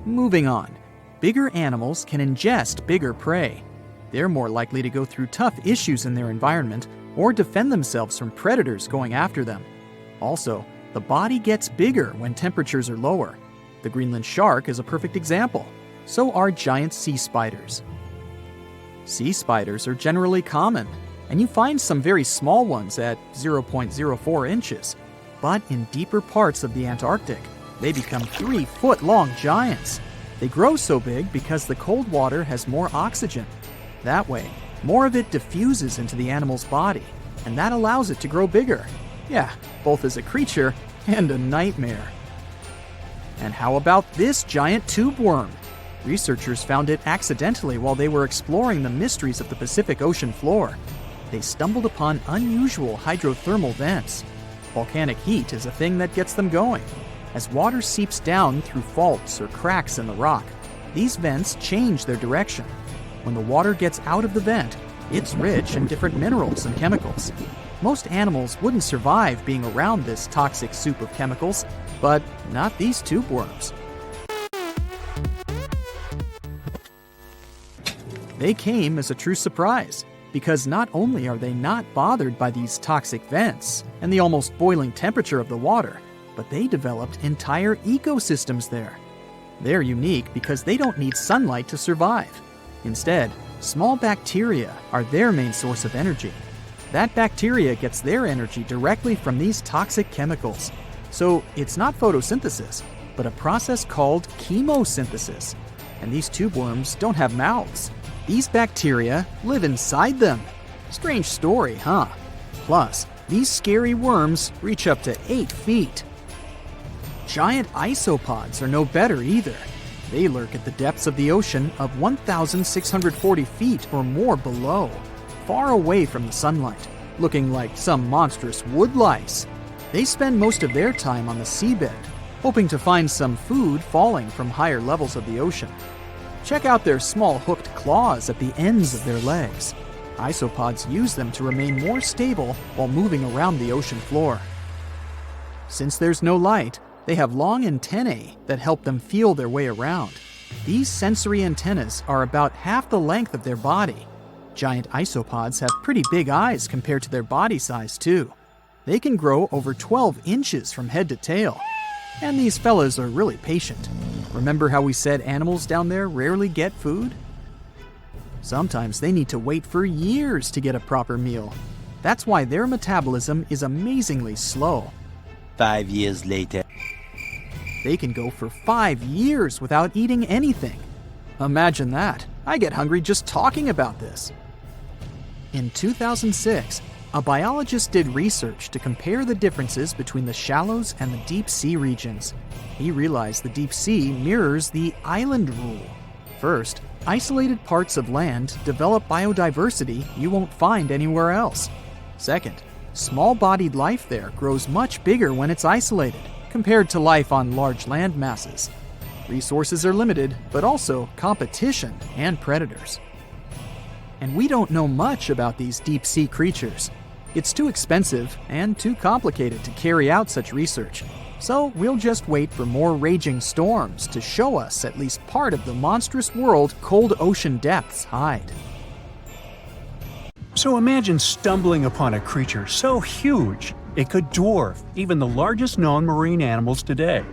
Speaker 2: Moving on, bigger animals can ingest bigger prey. They're more likely to go through tough issues in their environment or defend themselves from predators going after them. Also, the body gets bigger when temperatures are lower. The Greenland shark is a perfect example. So are giant sea spiders. Sea spiders are generally common, and you find some very small ones at 0.04 inches. But in deeper parts of the Antarctic, they become 3-foot-long giants. They grow so big because the cold water has more oxygen. That way, more of it diffuses into the animal's body, and that allows it to grow bigger. Yeah, both as a creature and a nightmare. And how about this giant tube worm? Researchers found it accidentally while they were exploring the mysteries of the Pacific Ocean floor. They stumbled upon unusual hydrothermal vents. Volcanic heat is a thing that gets them going. As water seeps down through faults or cracks in the rock, these vents change their direction. When the water gets out of the vent, it's rich in different minerals and chemicals. Most animals wouldn't survive being around this toxic soup of chemicals, but not these tube worms. They came as a true surprise, because not only are they not bothered by these toxic vents and the almost boiling temperature of the water, but they developed entire ecosystems there. They're unique because they don't need sunlight to survive. Instead, small bacteria are their main source of energy. That bacteria gets their energy directly from these toxic chemicals. So it's not photosynthesis, but a process called chemosynthesis. And these tube worms don't have mouths. These bacteria live inside them. Strange story, huh? Plus, these scary worms reach up to 8 feet. Giant isopods are no better either. They lurk at the depths of the ocean of 1,640 feet or more below, far away from the sunlight, looking like some monstrous wood lice. They spend most of their time on the seabed, hoping to find some food falling from higher levels of the ocean. Check out their small hooked claws at the ends of their legs. Isopods use them to remain more stable while moving around the ocean floor. Since there's no light, they have long antennae that help them feel their way around. These sensory antennas are about half the length of their body. Giant isopods have pretty big eyes compared to their body size, too. They can grow over 12 inches from head to tail. And these fellas are really patient. Remember how we said animals down there rarely get food? Sometimes they need to wait for years to get a proper meal. That's why their metabolism is amazingly slow.
Speaker 4: 5 years later.
Speaker 2: They can go for 5 years without eating anything. Imagine that. I get hungry just talking about this. In 2006, a biologist did research to compare the differences between the shallows and the deep sea regions. He realized the deep sea mirrors the island rule. First, isolated parts of land develop biodiversity you won't find anywhere else. Second, small-bodied life there grows much bigger when it's isolated, compared to life on large land masses. Resources are limited, but also competition and predators. And we don't know much about these deep-sea creatures. It's too expensive and too complicated to carry out such research. So we'll just wait for more raging storms to show us at least part of the monstrous world cold ocean depths hide.
Speaker 3: So imagine stumbling upon a creature so huge it could dwarf even the largest known marine animals today.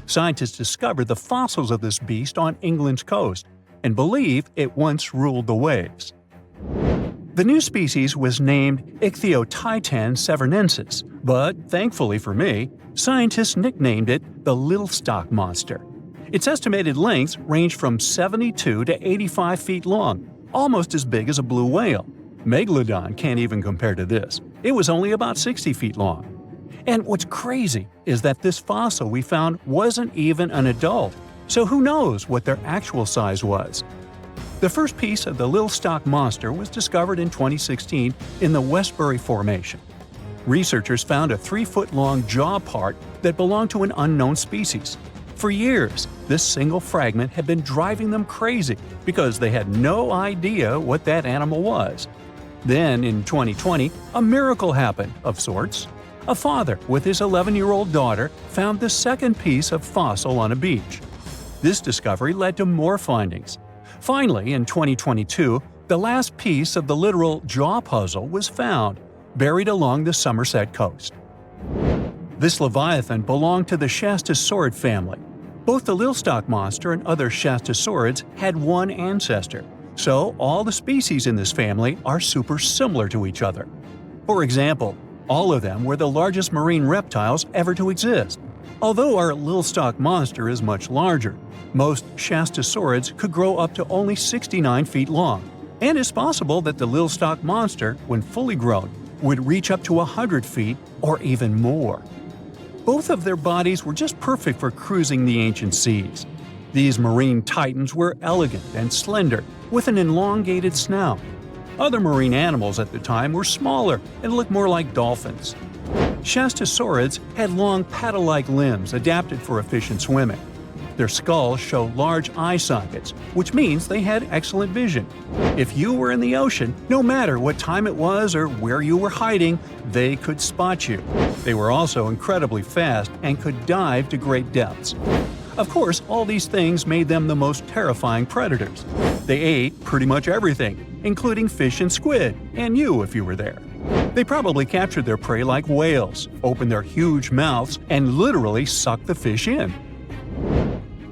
Speaker 3: Scientists discovered the fossils of this beast on England's coast and believe it once ruled the waves. The new species was named Ichthyotitan severnensis, but thankfully for me, scientists nicknamed it the Little Stock Monster. Its estimated lengths range from 72 to 85 feet long, almost as big as a blue whale. Megalodon can't even compare to this. It was only about 60 feet long. And what's crazy is that this fossil we found wasn't even an adult, so who knows what their actual size was. The first piece of the Little Stock Monster was discovered in 2016 in the Westbury Formation. Researchers found a 3-foot-long jaw part that belonged to an unknown species. For years, this single fragment had been driving them crazy because they had no idea what that animal was. Then, in 2020, a miracle happened, of sorts. A father with his 11-year-old daughter found the second piece of fossil on a beach. This discovery led to more findings. Finally, in 2022, the last piece of the literal jaw puzzle was found, buried along the Somerset coast. This leviathan belonged to the Shastasaurid family. Both the Little Stock Monster and other Shastasaurids had one ancestor, so all the species in this family are super similar to each other. For example, all of them were the largest marine reptiles ever to exist. Although our Little Stock Monster is much larger, most Shastasaurids could grow up to only 69 feet long, and it's possible that the Little Stock Monster, when fully grown, would reach up to 100 feet or even more. Both of their bodies were just perfect for cruising the ancient seas. These marine titans were elegant and slender, with an elongated snout. Other marine animals at the time were smaller and looked more like dolphins. Shastasaurids had long paddle-like limbs adapted for efficient swimming. Their skulls show large eye sockets, which means they had excellent vision. If you were in the ocean, no matter what time it was or where you were hiding, they could spot you. They were also incredibly fast and could dive to great depths. Of course, all these things made them the most terrifying predators. They ate pretty much everything, including fish and squid, and you if you were there. They probably captured their prey like whales, opened their huge mouths, and literally sucked the fish in.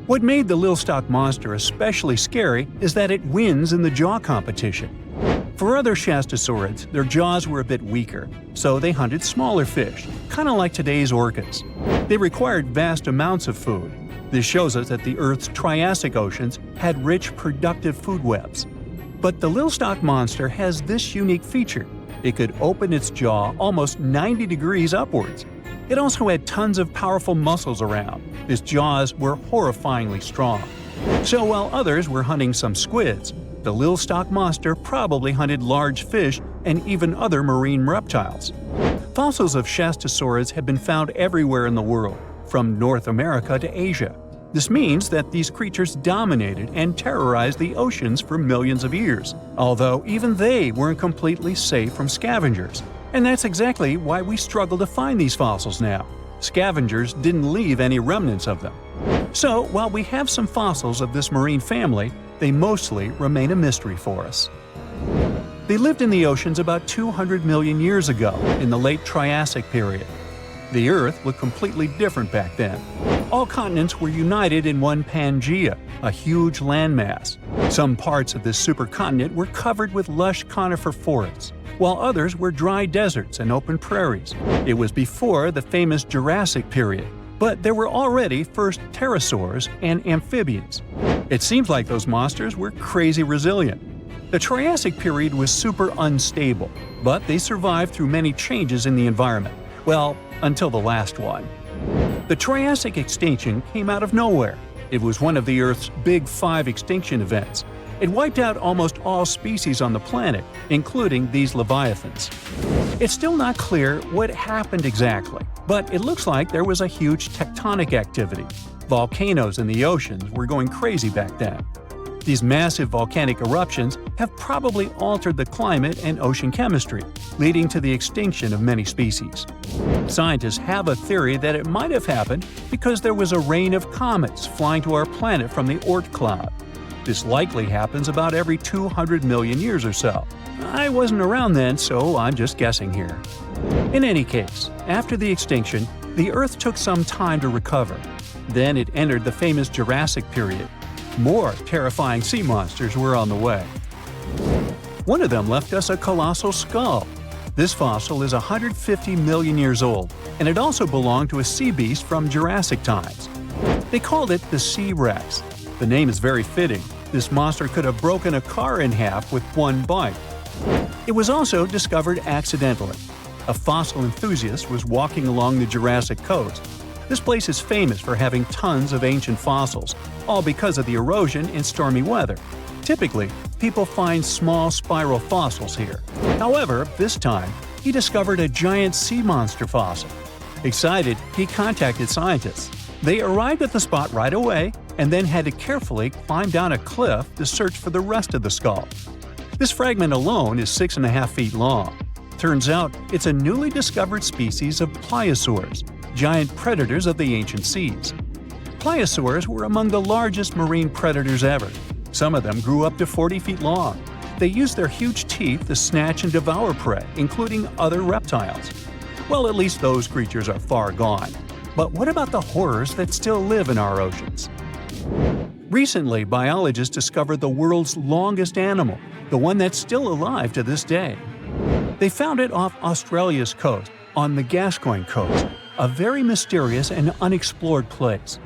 Speaker 3: What made the Little Stock Monster especially scary is that it wins in the jaw competition. For other Shastasaurids, their jaws were a bit weaker, so they hunted smaller fish, kind of like today's orcas. They required vast amounts of food. This shows us that the Earth's Triassic oceans had rich, productive food webs. But the Little Stock Monster has this unique feature. It could open its jaw almost 90 degrees upwards. It also had tons of powerful muscles around. Its jaws were horrifyingly strong. So while others were hunting some squids, the Little Stock Monster probably hunted large fish and even other marine reptiles. Fossils of Shastasaurids have been found everywhere in the world, from North America to Asia. This means that these creatures dominated and terrorized the oceans for millions of years, although even they weren't completely safe from scavengers. And that's exactly why we struggle to find these fossils now. Scavengers didn't leave any remnants of them. So, while we have some fossils of this marine family, they mostly remain a mystery for us. They lived in the oceans about 200 million years ago, in the late Triassic period. The Earth looked completely different back then. All continents were united in one Pangaea, a huge landmass. Some parts of this supercontinent were covered with lush conifer forests, while others were dry deserts and open prairies. It was before the famous Jurassic period, but there were already first pterosaurs and amphibians. It seems like those monsters were crazy resilient. The Triassic period was super unstable, but they survived through many changes in the environment. Well, until the last one. The Triassic extinction came out of nowhere. It was one of the Earth's big 5 extinction events. It wiped out almost all species on the planet, including these leviathans. It's still not clear what happened exactly, but it looks like there was a huge tectonic activity. Volcanoes in the oceans were going crazy back then. These massive volcanic eruptions have probably altered the climate and ocean chemistry, leading to the extinction of many species. Scientists have a theory that it might have happened because there was a rain of comets flying to our planet from the Oort cloud. This likely happens about every 200 million years or so. I wasn't around then, so I'm just guessing here. In any case, after the extinction, the Earth took some time to recover. Then it entered the famous Jurassic period. More terrifying sea monsters were on the way. One of them left us a colossal skull. This fossil is 150 million years old, and it also belonged to a sea beast from Jurassic times. They called it the Sea Rex. The name is very fitting. This monster could have broken a car in half with one bite. It was also discovered accidentally. A fossil enthusiast was walking along the Jurassic coast. This place is famous for having tons of ancient fossils, all because of the erosion in stormy weather. Typically, people find small spiral fossils here. However, this time, he discovered a giant sea monster fossil. Excited, he contacted scientists. They arrived at the spot right away and then had to carefully climb down a cliff to search for the rest of the skull. This fragment alone is 6.5 feet long. Turns out it's a newly discovered species of pliosaurs, giant predators of the ancient seas. Pliosaurs were among the largest marine predators ever. Some of them grew up to 40 feet long. They used their huge teeth to snatch and devour prey, including other reptiles. Well, at least those creatures are far gone. But what about the horrors that still live in our oceans? Recently, biologists discovered the world's longest animal, the one that's still alive to this day. They found it off Australia's coast, on the Gascoyne coast, a very mysterious and unexplored place.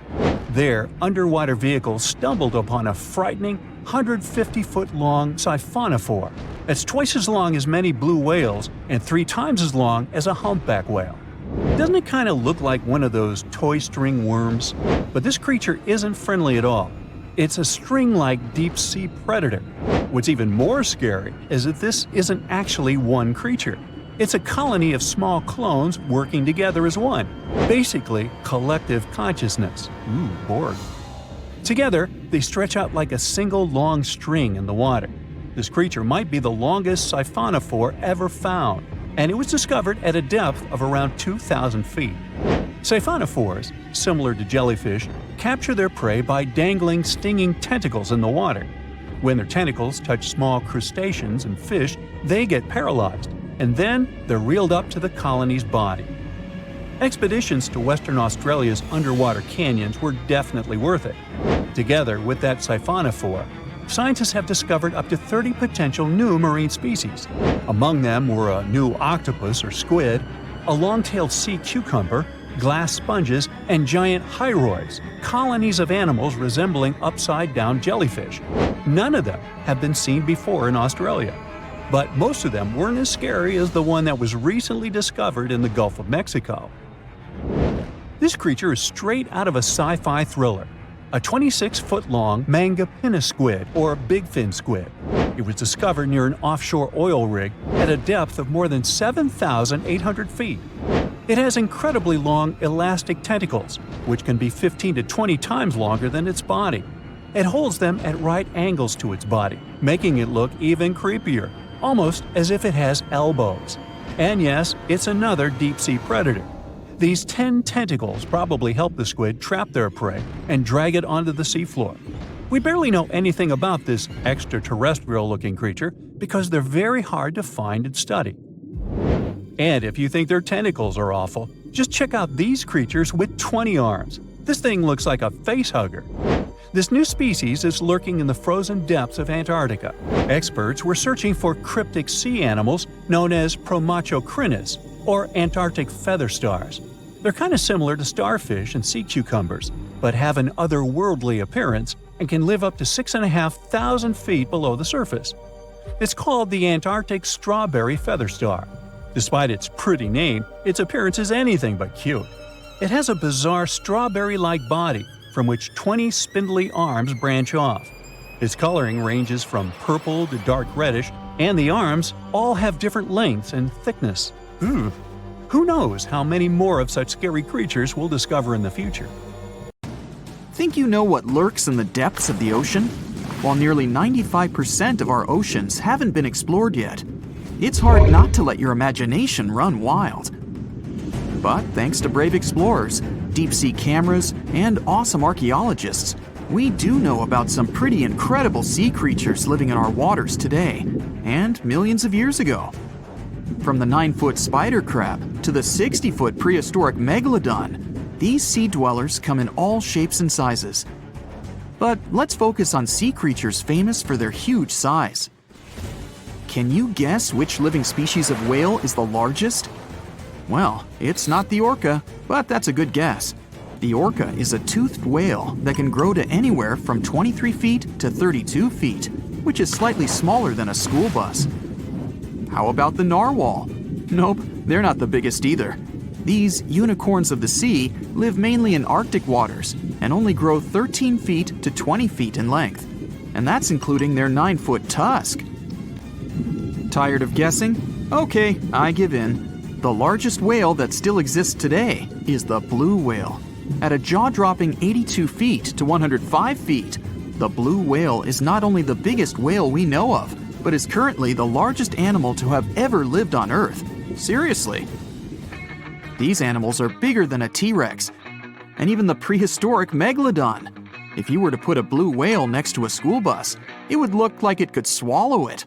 Speaker 3: There, underwater vehicles stumbled upon a frightening 150-foot-long siphonophore. That's twice as long as many blue whales and 3 times as long as a humpback whale. Doesn't it kind of look like one of those toy string worms? But this creature isn't friendly at all. It's a string-like deep-sea predator. What's even more scary is that this isn't actually one creature. It's a colony of small clones working together as one. Basically, collective consciousness. Ooh, Borg. Together, they stretch out like a single long string in the water. This creature might be the longest siphonophore ever found, and it was discovered at a depth of around 2,000 feet. Siphonophores, similar to jellyfish, capture their prey by dangling stinging tentacles in the water. When their tentacles touch small crustaceans and fish, they get paralyzed, and then they're reeled up to the colony's body. Expeditions to Western Australia's underwater canyons were definitely worth it. Together with that siphonophore, scientists have discovered up to 30 potential new marine species. Among them were a new octopus or squid, a long-tailed sea cucumber, glass sponges, and giant hyroids, colonies of animals resembling upside-down jellyfish. None of them have been seen before in Australia. But most of them weren't as scary as the one that was recently discovered in the Gulf of Mexico. This creature is straight out of a sci-fi thriller, a 26-foot-long manga pinna squid or bigfin squid. It was discovered near an offshore oil rig at a depth of more than 7,800 feet. It has incredibly long elastic tentacles, which can be 15 to 20 times longer than its body. It holds them at right angles to its body, making it look even creepier, almost as if it has elbows. And yes, it's another deep-sea predator. These 10 tentacles probably help the squid trap their prey and drag it onto the seafloor. We barely know anything about this extraterrestrial-looking creature because they're very hard to find and study. And if you think their tentacles are awful, just check out these creatures with 20 arms. This thing looks like a facehugger. This new species is lurking in the frozen depths of Antarctica. Experts were searching for cryptic sea animals known as Promachocrinus, or Antarctic feather stars. They're kind of similar to starfish and sea cucumbers, but have an otherworldly appearance and can live up to 6,500 feet below the surface. It's called the Antarctic strawberry feather star. Despite its pretty name, its appearance is anything but cute. It has a bizarre strawberry-like body from which 20 spindly arms branch off. Its coloring ranges from purple to dark reddish, and the arms all have different lengths and thickness. Who knows how many more of such scary creatures we'll discover in the future?
Speaker 2: Think you know what lurks in the depths of the ocean? While nearly 95% of our oceans haven't been explored yet, it's hard not to let your imagination run wild. But thanks to brave explorers, deep-sea cameras, and awesome archaeologists, we do know about some pretty incredible sea creatures living in our waters today, and millions of years ago. From the 9-foot spider crab to the 60-foot prehistoric Megalodon, these sea dwellers come in all shapes and sizes. But let's focus on sea creatures famous for their huge size. Can you guess which living species of whale is the largest? Well, it's not the orca, but that's a good guess. The orca is a toothed whale that can grow to anywhere from 23 feet to 32 feet, which is slightly smaller than a school bus. How about the narwhal? Nope, they're not the biggest either. These unicorns of the sea live mainly in Arctic waters and only grow 13 feet to 20 feet in length, and that's including their 9-foot tusk. Tired of guessing? Okay, I give in. The largest whale that still exists today is the blue whale. At a jaw-dropping 82 feet to 105 feet, the blue whale is not only the biggest whale we know of, but is currently the largest animal to have ever lived on Earth. Seriously. These animals are bigger than a T-Rex, and even the prehistoric Megalodon. If you were to put a blue whale next to a school bus, it would look like it could swallow it.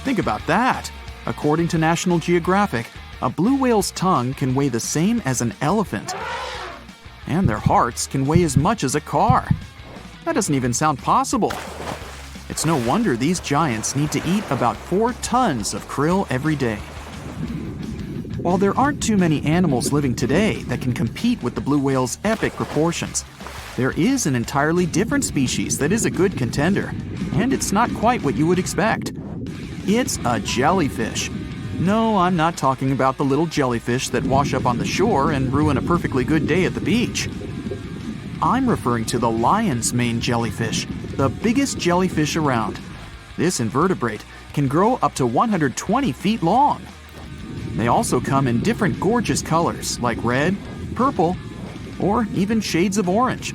Speaker 2: Think about that. According to National Geographic, a blue whale's tongue can weigh the same as an elephant. And their hearts can weigh as much as a car. That doesn't even sound possible. It's no wonder these giants need to eat about 4 tons of krill every day. While there aren't too many animals living today that can compete with the blue whale's epic proportions, there is an entirely different species that is a good contender, and it's not quite what you would expect. It's a jellyfish. No, I'm not talking about the little jellyfish that wash up on the shore and ruin a perfectly good day at the beach. I'm referring to the lion's mane jellyfish, the biggest jellyfish around. This invertebrate can grow up to 120 feet long. They also come in different gorgeous colors like red, purple, or even shades of orange.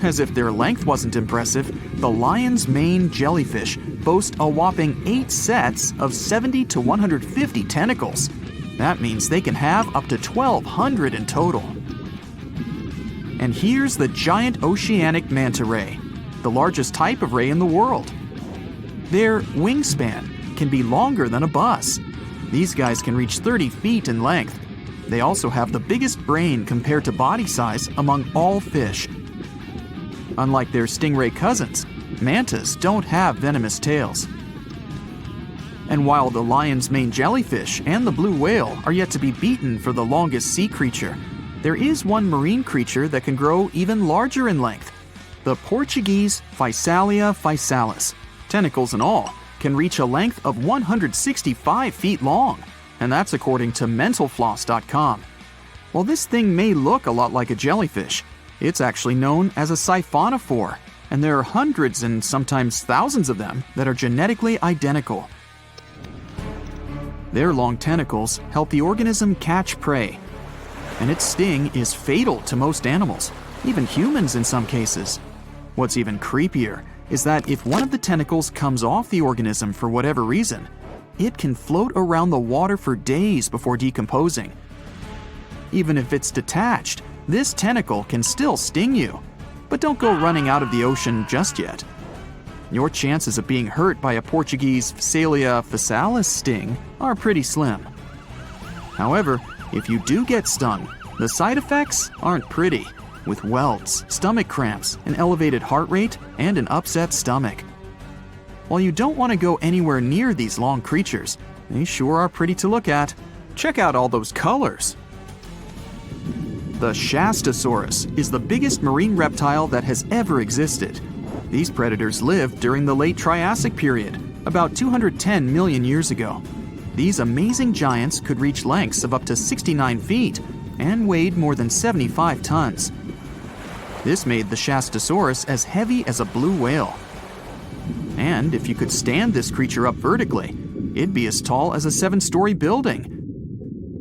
Speaker 2: As if their length wasn't impressive, the lion's mane jellyfish boast a whopping 8 sets of 70 to 150 tentacles. That means they can have up to 1,200 in total. And here's the giant oceanic manta ray, the largest type of ray in the world. Their wingspan can be longer than a bus. These guys can reach 30 feet in length. They also have the biggest brain compared to body size among all fish. Unlike their stingray cousins, mantas don't have venomous tails. And while the lion's mane jellyfish and the blue whale are yet to be beaten for the longest sea creature, there is one marine creature that can grow even larger in length. The Portuguese Physalia physalis, tentacles and all, can reach a length of 165 feet long, and that's according to mentalfloss.com. While this thing may look a lot like a jellyfish, it's actually known as a siphonophore, and there are hundreds and sometimes thousands of them that are genetically identical. Their long tentacles help the organism catch prey, and its sting is fatal to most animals, even humans in some cases. What's even creepier is that if one of the tentacles comes off the organism for whatever reason, it can float around the water for days before decomposing. Even if it's detached, this tentacle can still sting you. But don't go running out of the ocean just yet. Your chances of being hurt by a Portuguese Physalia physalis sting are pretty slim. However, if you do get stung, the side effects aren't pretty, with welts, stomach cramps, an elevated heart rate, and an upset stomach. While you don't want to go anywhere near these long creatures, they sure are pretty to look at. Check out all those colors. The Shastasaurus is the biggest marine reptile that has ever existed. These predators lived during the late Triassic period, about 210 million years ago. These amazing giants could reach lengths of up to 69 feet and weighed more than 75 tons. This made the Shastasaurus as heavy as a blue whale. And if you could stand this creature up vertically, it'd be as tall as a 7-story building.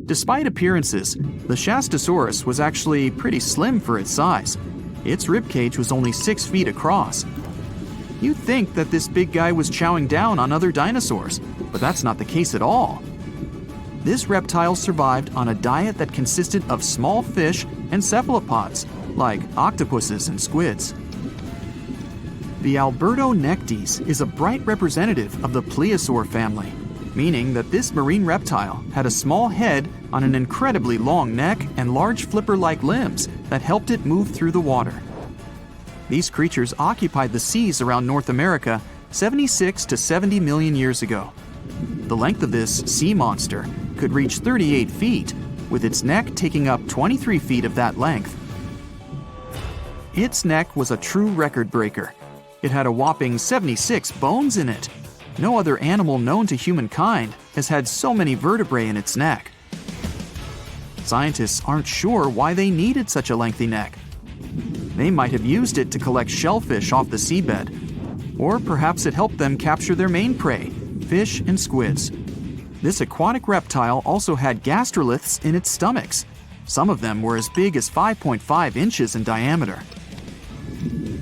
Speaker 2: Despite appearances, the Shastasaurus was actually pretty slim for its size. Its ribcage was only 6 feet across. You'd think that this big guy was chowing down on other dinosaurs, but that's not the case at all. This reptile survived on a diet that consisted of small fish and cephalopods, like octopuses and squids. The Albertonectes is a bright representative of the Plesiosaur family, meaning that this marine reptile had a small head on an incredibly long neck and large flipper-like limbs that helped it move through the water. These creatures occupied the seas around North America 76 to 70 million years ago. The length of this sea monster could reach 38 feet, with its neck taking up 23 feet of that length. Its neck was a true record breaker. It had a whopping 76 bones in it. No other animal known to humankind has had so many vertebrae in its neck. Scientists aren't sure why they needed such a lengthy neck. They might have used it to collect shellfish off the seabed, or perhaps it helped them capture their main prey, fish and squids. This aquatic reptile also had gastroliths in its stomachs. Some of them were as big as 5.5 inches in diameter.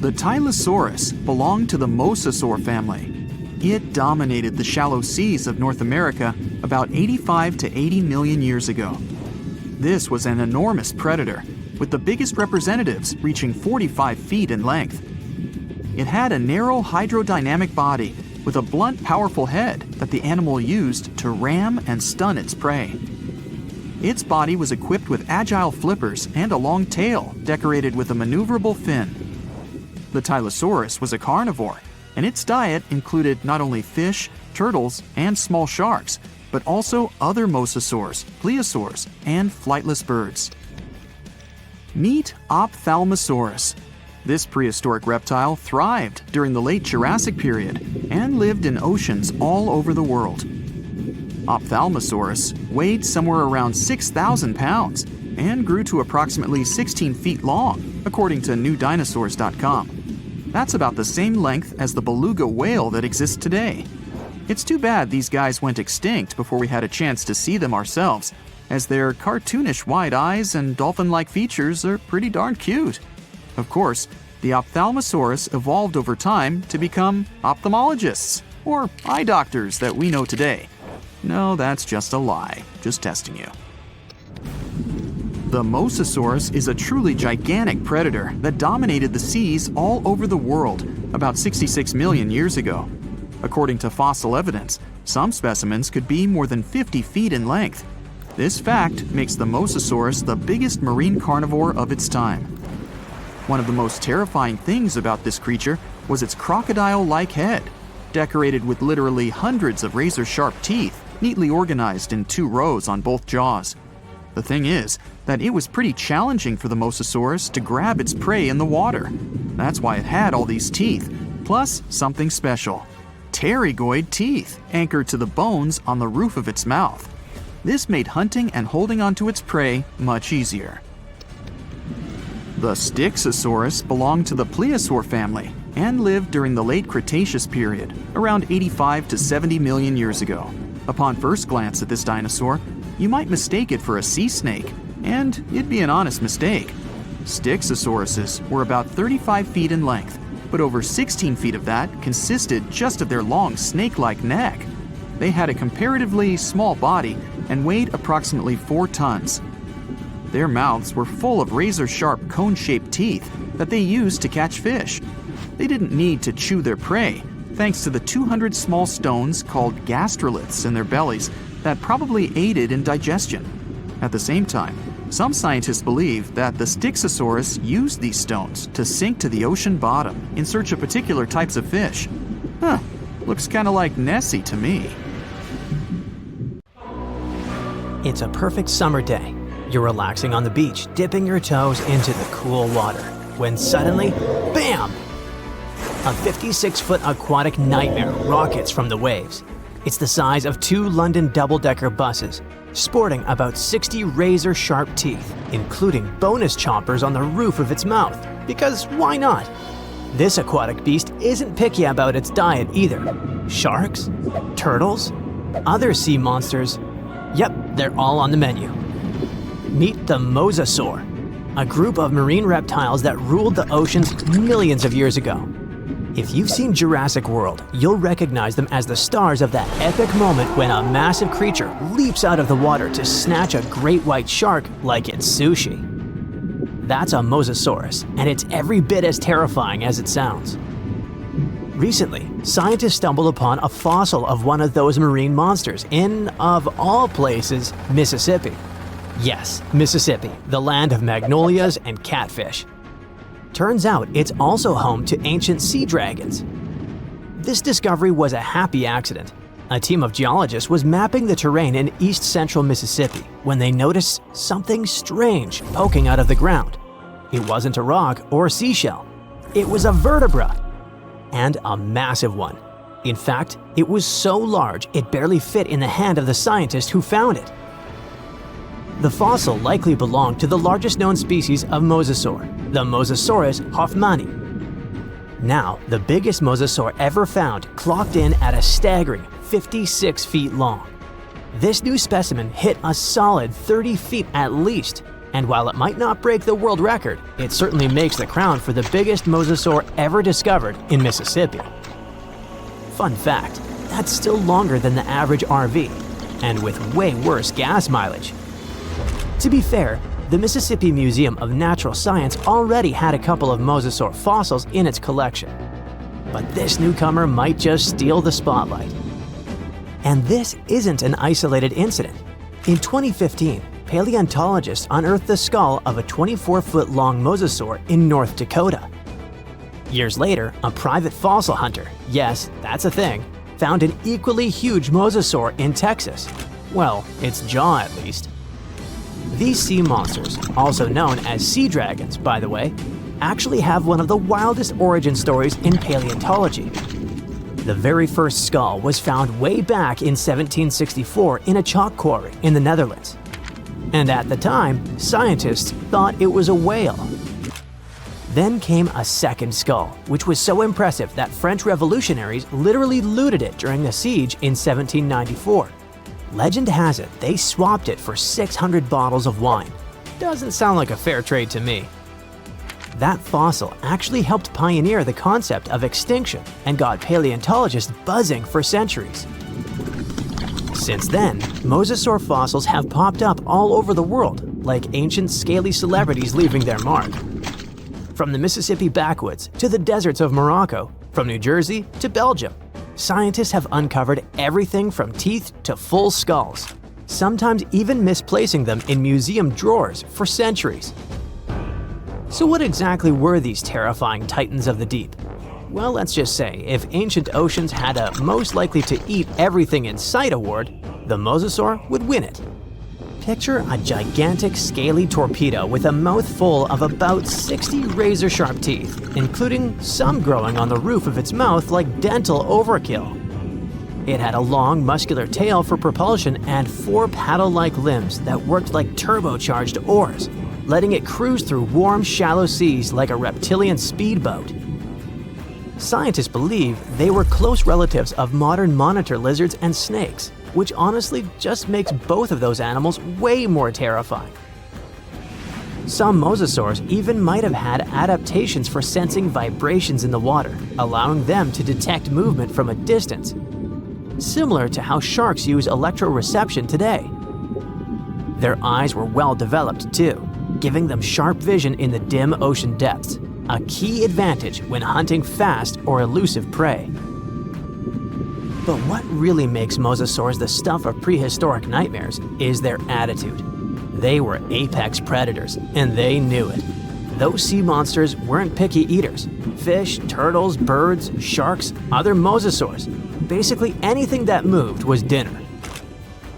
Speaker 2: The Tylosaurus belonged to the Mosasaur family. It dominated the shallow seas of North America about 85 to 80 million years ago. This was an enormous predator, with the biggest representatives reaching 45 feet in length. It had a narrow hydrodynamic body with a blunt, powerful head that the animal used to ram and stun its prey. Its body was equipped with agile flippers and a long tail decorated with a maneuverable fin. The Tylosaurus was a carnivore, and its diet included not only fish, turtles, and small sharks, but also other mosasaurs, plesiosaurs, and flightless birds. Meet Ophthalmosaurus. This prehistoric reptile thrived during the late Jurassic period and lived in oceans all over the world. Ophthalmosaurus weighed somewhere around 6,000 pounds and grew to approximately 16 feet long, according to newdinosaurs.com. That's about the same length as the beluga whale that exists today. It's too bad these guys went extinct before we had a chance to see them ourselves, as their cartoonish wide eyes and dolphin-like features are pretty darn cute. Of course, the Ophthalmosaurus evolved over time to become ophthalmologists, or eye doctors that we know today. No, that's just a lie. Just testing you. The Mosasaurus is a truly gigantic predator that dominated the seas all over the world about 66 million years ago. According to fossil evidence, some specimens could be more than 50 feet in length. This fact makes the Mosasaurus the biggest marine carnivore of its time. One of the most terrifying things about this creature was its crocodile-like head, decorated with literally hundreds of razor-sharp teeth, neatly organized in 2 rows on both jaws. The thing is that it was pretty challenging for the Mosasaurus to grab its prey in the water. That's why it had all these teeth, plus something special: pterygoid teeth anchored to the bones on the roof of its mouth. This made hunting and holding onto its prey much easier. The Styxosaurus belonged to the Plesiosaur family and lived during the late Cretaceous period, around 85 to 70 million years ago. Upon first glance at this dinosaur, you might mistake it for a sea snake, and it'd be an honest mistake. Styxosauruses were about 35 feet in length, but over 16 feet of that consisted just of their long snake-like neck. They had a comparatively small body and weighed approximately 4 tons. Their mouths were full of razor-sharp cone-shaped teeth that they used to catch fish. They didn't need to chew their prey, thanks to the 200 small stones called gastroliths in their bellies that probably aided in digestion. At the same time, some scientists believe that the Styxosaurus used these stones to sink to the ocean bottom in search of particular types of fish. Looks kinda like Nessie to me.
Speaker 1: It's a perfect summer day. You're relaxing on the beach, dipping your toes into the cool water, when suddenly, bam! A 56-foot aquatic nightmare rockets from the waves. It's the size of 2 London double-decker buses, sporting about 60 razor-sharp teeth, including bonus chompers on the roof of its mouth, because why not? This aquatic beast isn't picky about its diet either. Sharks? Turtles? Other sea monsters? Yep, they're all on the menu. Meet the Mosasaur, a group of marine reptiles that ruled the oceans millions of years ago. If you've seen Jurassic World, you'll recognize them as the stars of that epic moment when a massive creature leaps out of the water to snatch a great white shark like it's sushi. That's a Mosasaurus, and it's every bit as terrifying as it sounds. Recently, scientists stumbled upon a fossil of one of those marine monsters in, of all places, Mississippi. Yes, Mississippi, the land of magnolias and catfish. Turns out it's also home to ancient sea dragons. This discovery was a happy accident. A team of geologists was mapping the terrain in east-central Mississippi when they noticed something strange poking out of the ground. It wasn't a rock or a seashell. It was a vertebra, and a massive one. In fact, it was so large it barely fit in the hand of the scientist who found it. The fossil likely belonged to the largest known species of mosasaur, the Mosasaurus hoffmanni. Now, the biggest mosasaur ever found clocked in at a staggering 56 feet long. This new specimen hit a solid 30 feet at least, and while it might not break the world record, it certainly makes the crown for the biggest mosasaur ever discovered in Mississippi. Fun fact, that's still longer than the average RV, and with way worse gas mileage. To be fair, the Mississippi Museum of Natural Science already had a couple of mosasaur fossils in its collection. But this newcomer might just steal the spotlight. And this isn't an isolated incident. In 2015, paleontologists unearthed the skull of a 24-foot-long mosasaur in North Dakota. Years later, a private fossil hunter, yes, that's a thing, found an equally huge mosasaur in Texas. Well, its jaw at least. These sea monsters, also known as sea dragons, by the way, actually have one of the wildest origin stories in paleontology. The very first skull was found way back in 1764 in a chalk quarry in the Netherlands. And at the time, scientists thought it was a whale. Then came a second skull, which was so impressive that French revolutionaries literally looted it during the siege in 1794. Legend has it they swapped it for 600 bottles of wine. Doesn't sound like a fair trade to me. That fossil actually helped pioneer the concept of extinction and got paleontologists buzzing for centuries. Since then, mosasaur fossils have popped up all over the world, like ancient scaly celebrities leaving their mark. From the Mississippi backwoods to the deserts of Morocco, from New Jersey to Belgium, scientists have uncovered everything from teeth to full skulls, sometimes even misplacing them in museum drawers for centuries. So what exactly were these terrifying titans of the deep? Well, let's just say, if ancient oceans had a most likely to eat everything in sight award, the mosasaur would win it. Picture a gigantic scaly torpedo with a mouth full of about 60 razor-sharp teeth, including some growing on the roof of its mouth like dental overkill. It had a long, muscular tail for propulsion and 4 paddle-like limbs that worked like turbocharged oars, letting it cruise through warm, shallow seas like a reptilian speedboat. Scientists believe they were close relatives of modern monitor lizards and snakes, which honestly just makes both of those animals way more terrifying. Some mosasaurs even might have had adaptations for sensing vibrations in the water, allowing them to detect movement from a distance, similar to how sharks use electroreception today. Their eyes were well developed too, giving them sharp vision in the dim ocean depths, a key advantage when hunting fast or elusive prey. But what really makes mosasaurs the stuff of prehistoric nightmares is their attitude. They were apex predators, and they knew it. Those sea monsters weren't picky eaters. Fish, turtles, birds, sharks, other mosasaurs. Basically anything that moved was dinner.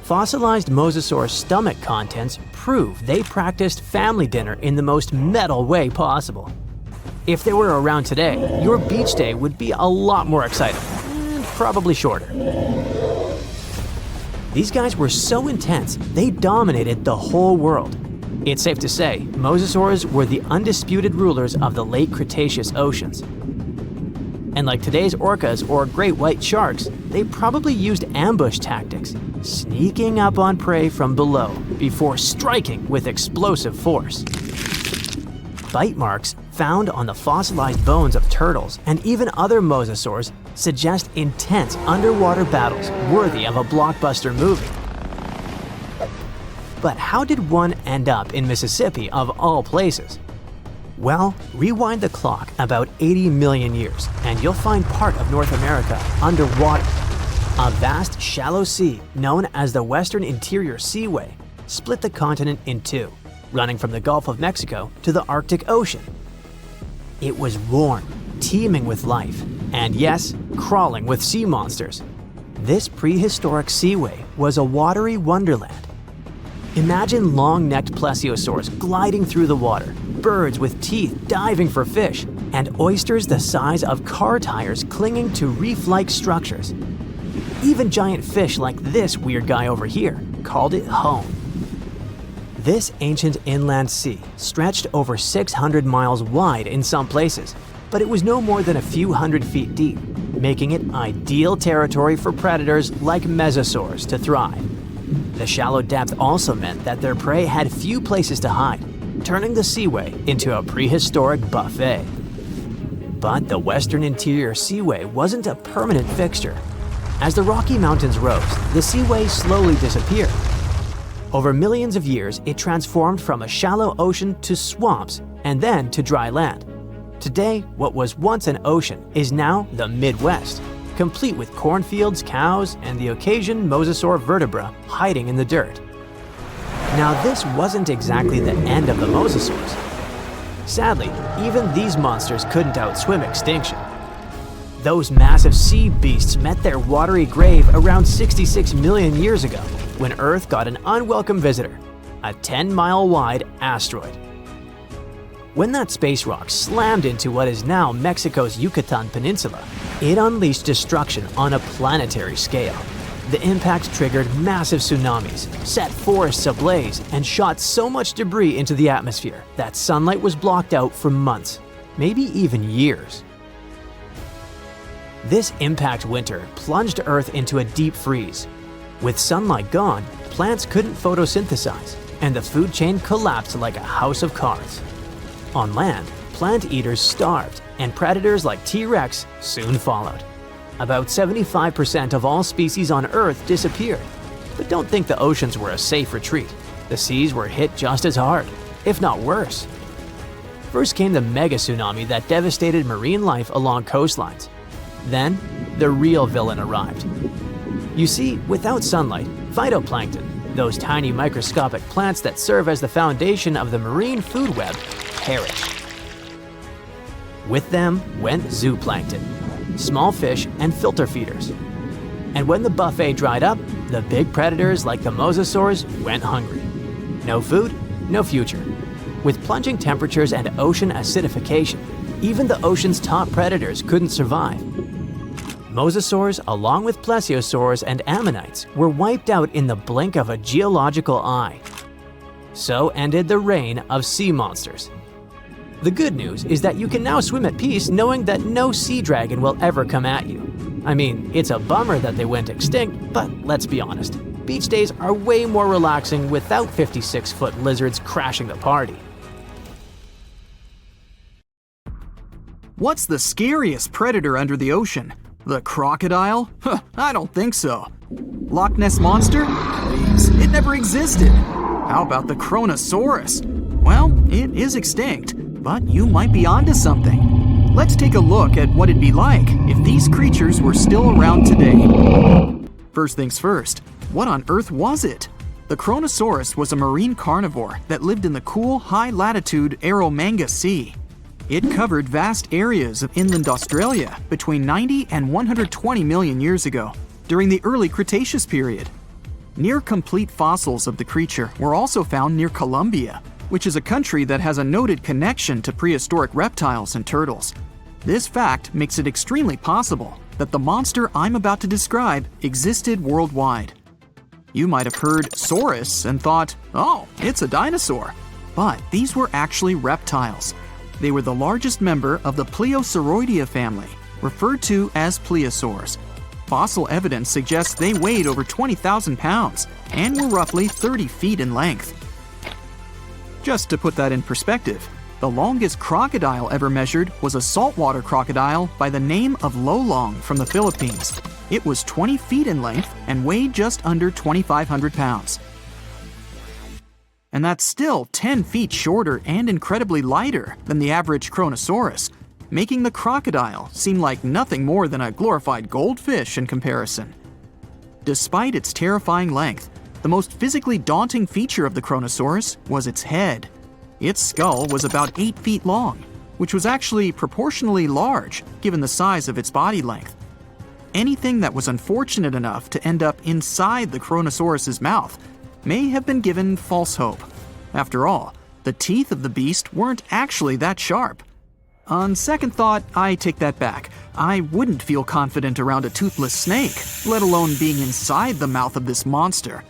Speaker 1: Fossilized mosasaur stomach contents prove they practiced family dinner in the most metal way possible. If they were around today, your beach day would be a lot more exciting. Probably shorter. These guys were so intense, they dominated the whole world. It's safe to say, mosasaurs were the undisputed rulers of the late Cretaceous oceans. And like today's orcas or great white sharks, they probably used ambush tactics, sneaking up on prey from below before striking with explosive force. Bite marks found on the fossilized bones of turtles and even other mosasaurs suggest intense underwater battles worthy of a blockbuster movie. But how did one end up in Mississippi of all places? Well, rewind the clock about 80 million years and you'll find part of North America underwater. A vast shallow sea known as the Western Interior Seaway split the continent in two, running from the Gulf of Mexico to the Arctic Ocean. It was warm, teeming with life, And yes, crawling with sea monsters. This prehistoric seaway was a watery wonderland. Imagine long-necked plesiosaurs gliding through the water, birds with teeth diving for fish, and oysters the size of car tires clinging to reef-like structures. Even giant fish like this weird guy over here called it home. This ancient inland sea stretched over 600 miles wide in some places, but it was no more than a few hundred feet deep, making it ideal territory for predators like mesosaurs to thrive. The shallow depth also meant that their prey had few places to hide, turning the seaway into a prehistoric buffet. But the western interior seaway wasn't a permanent fixture. As the Rocky Mountains rose, the seaway slowly disappeared. Over millions of years, it transformed from a shallow ocean to swamps and then to dry land. Today, what was once an ocean is now the Midwest, complete with cornfields, cows, and the occasion mosasaur vertebra hiding in the dirt. Now, this wasn't exactly the end of the mosasaurs. Sadly, even these monsters couldn't outswim extinction. Those massive sea beasts met their watery grave around 66 million years ago, when Earth got an unwelcome visitor, a 10-mile-wide asteroid. When that space rock slammed into what is now Mexico's Yucatan Peninsula, it unleashed destruction on a planetary scale. The impact triggered massive tsunamis, set forests ablaze, and shot so much debris into the atmosphere that sunlight was blocked out for months, maybe even years. This impact winter plunged Earth into a deep freeze. With sunlight gone, plants couldn't photosynthesize, and the food chain collapsed like a house of cards. On land, plant eaters starved, and predators like T-Rex soon followed. About 75% of all species on Earth disappeared. But don't think the oceans were a safe retreat. The seas were hit just as hard, if not worse. First came the mega tsunami that devastated marine life along coastlines. Then, the real villain arrived. You see, without sunlight, phytoplankton, those tiny microscopic plants that serve as the foundation of the marine food web, perished. With them went zooplankton, small fish and filter feeders. And when the buffet dried up, the big predators like the mosasaurs went hungry. No food, no future. With plunging temperatures and ocean acidification, even the ocean's top predators couldn't survive. Mosasaurs, along with plesiosaurs and ammonites, were wiped out in the blink of a geological eye. So ended the reign of sea monsters. The good news is that you can now swim at peace knowing that no sea dragon will ever come at you. I mean, it's a bummer that they went extinct, but let's be honest. Beach days are way more relaxing without 56-foot lizards crashing the party.
Speaker 2: What's the scariest predator under the ocean? The crocodile? I don't think so. Loch Ness Monster? Please, it never existed. How about the Kronosaurus? Well, it is extinct, but you might be onto something. Let's take a look at what it'd be like if these creatures were still around today. First things first, what on earth was it? The Kronosaurus was a marine carnivore that lived in the cool, high-latitude Eromanga Sea. It covered vast areas of inland Australia between 90 and 120 million years ago, during the early Cretaceous period. Near-complete fossils of the creature were also found near Colombia, which is a country that has a noted connection to prehistoric reptiles and turtles. This fact makes it extremely possible that the monster I'm about to describe existed worldwide. You might have heard saurus and thought, oh, it's a dinosaur. But these were actually reptiles. They were the largest member of the Pliosauroidea family, referred to as plesiosaurs. Fossil evidence suggests they weighed over 20,000 pounds and were roughly 30 feet in length. Just to put that in perspective, the longest crocodile ever measured was a saltwater crocodile by the name of Lolong from the Philippines. It was 20 feet in length and weighed just under 2,500 pounds. And that's still 10 feet shorter and incredibly lighter than the average Kronosaurus, making the crocodile seem like nothing more than a glorified goldfish in comparison. Despite its terrifying length, the most physically daunting feature of the Kronosaurus was its head. Its skull was about 8 feet long, which was actually proportionally large given the size of its body length. Anything that was unfortunate enough to end up inside the Kronosaurus's mouth may have been given false hope. After all, the teeth of the beast weren't actually that sharp. On second thought, I take that back. I wouldn't feel confident around a toothless snake, let alone being inside the mouth of this monster.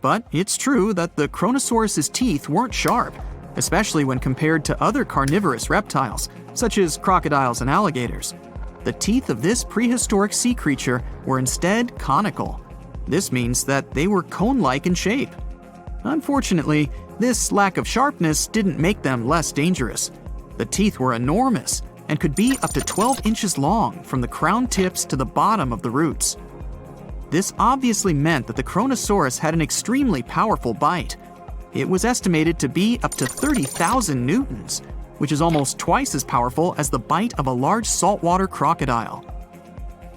Speaker 2: But it's true that the Kronosaurus's teeth weren't sharp, especially when compared to other carnivorous reptiles, such as crocodiles and alligators. The teeth of this prehistoric sea creature were instead conical. This means that they were cone-like in shape. Unfortunately, this lack of sharpness didn't make them less dangerous. The teeth were enormous and could be up to 12 inches long from the crown tips to the bottom of the roots. This obviously meant that the Kronosaurus had an extremely powerful bite. It was estimated to be up to 30,000 newtons, which is almost twice as powerful as the bite of a large saltwater crocodile.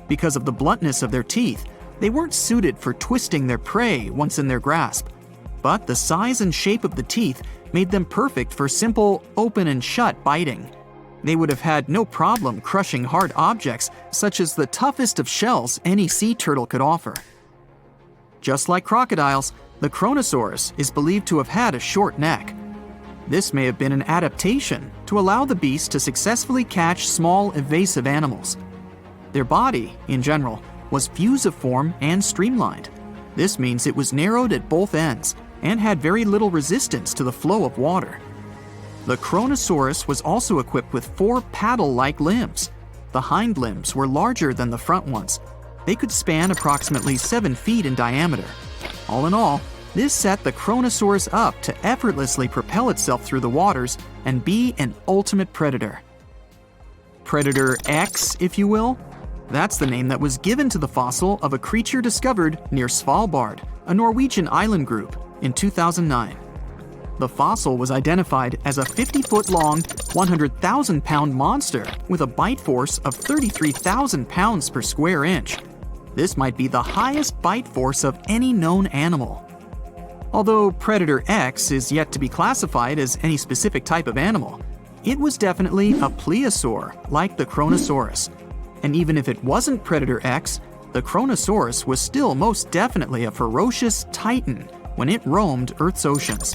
Speaker 2: Because of the bluntness of their teeth, they weren't suited for twisting their prey once in their grasp. But the size and shape of the teeth made them perfect for simple open and shut biting. They would have had no problem crushing hard objects such as the toughest of shells any sea turtle could offer. Just like crocodiles, the Kronosaurus is believed to have had a short neck. This may have been an adaptation to allow the beast to successfully catch small evasive animals. Their body, in general, was fusiform and streamlined. This means it was narrowed at both ends and had very little resistance to the flow of water. The Kronosaurus was also equipped with 4 paddle-like limbs. The hind limbs were larger than the front ones. They could span approximately 7 feet in diameter. All in all, this set the Kronosaurus up to effortlessly propel itself through the waters and be an ultimate predator. Predator X, if you will? That's the name that was given to the fossil of a creature discovered near Svalbard, a Norwegian island group, in 2009. The fossil was identified as a 50-foot-long, 100,000-pound monster with a bite force of 33,000 pounds per square inch. This might be the highest bite force of any known animal. Although Predator X is yet to be classified as any specific type of animal, it was definitely a plesiosaur like the Kronosaurus. And even if it wasn't Predator X, the Kronosaurus was still most definitely a ferocious titan when it roamed Earth's oceans.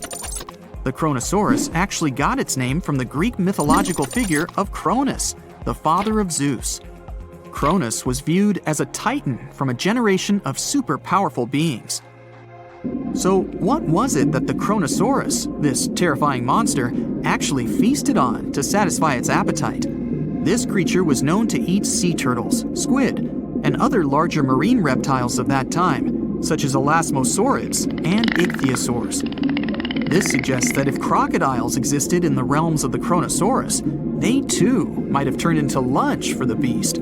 Speaker 2: The Kronosaurus actually got its name from the Greek mythological figure of Cronus, the father of Zeus. Cronus was viewed as a titan from a generation of super powerful beings. So what was it that the Kronosaurus, this terrifying monster, actually feasted on to satisfy its appetite? This creature was known to eat sea turtles, squid, and other larger marine reptiles of that time, such as elasmosaurids and ichthyosaurs. This suggests that if crocodiles existed in the realms of the Kronosaurus, they too might have turned into lunch for the beast.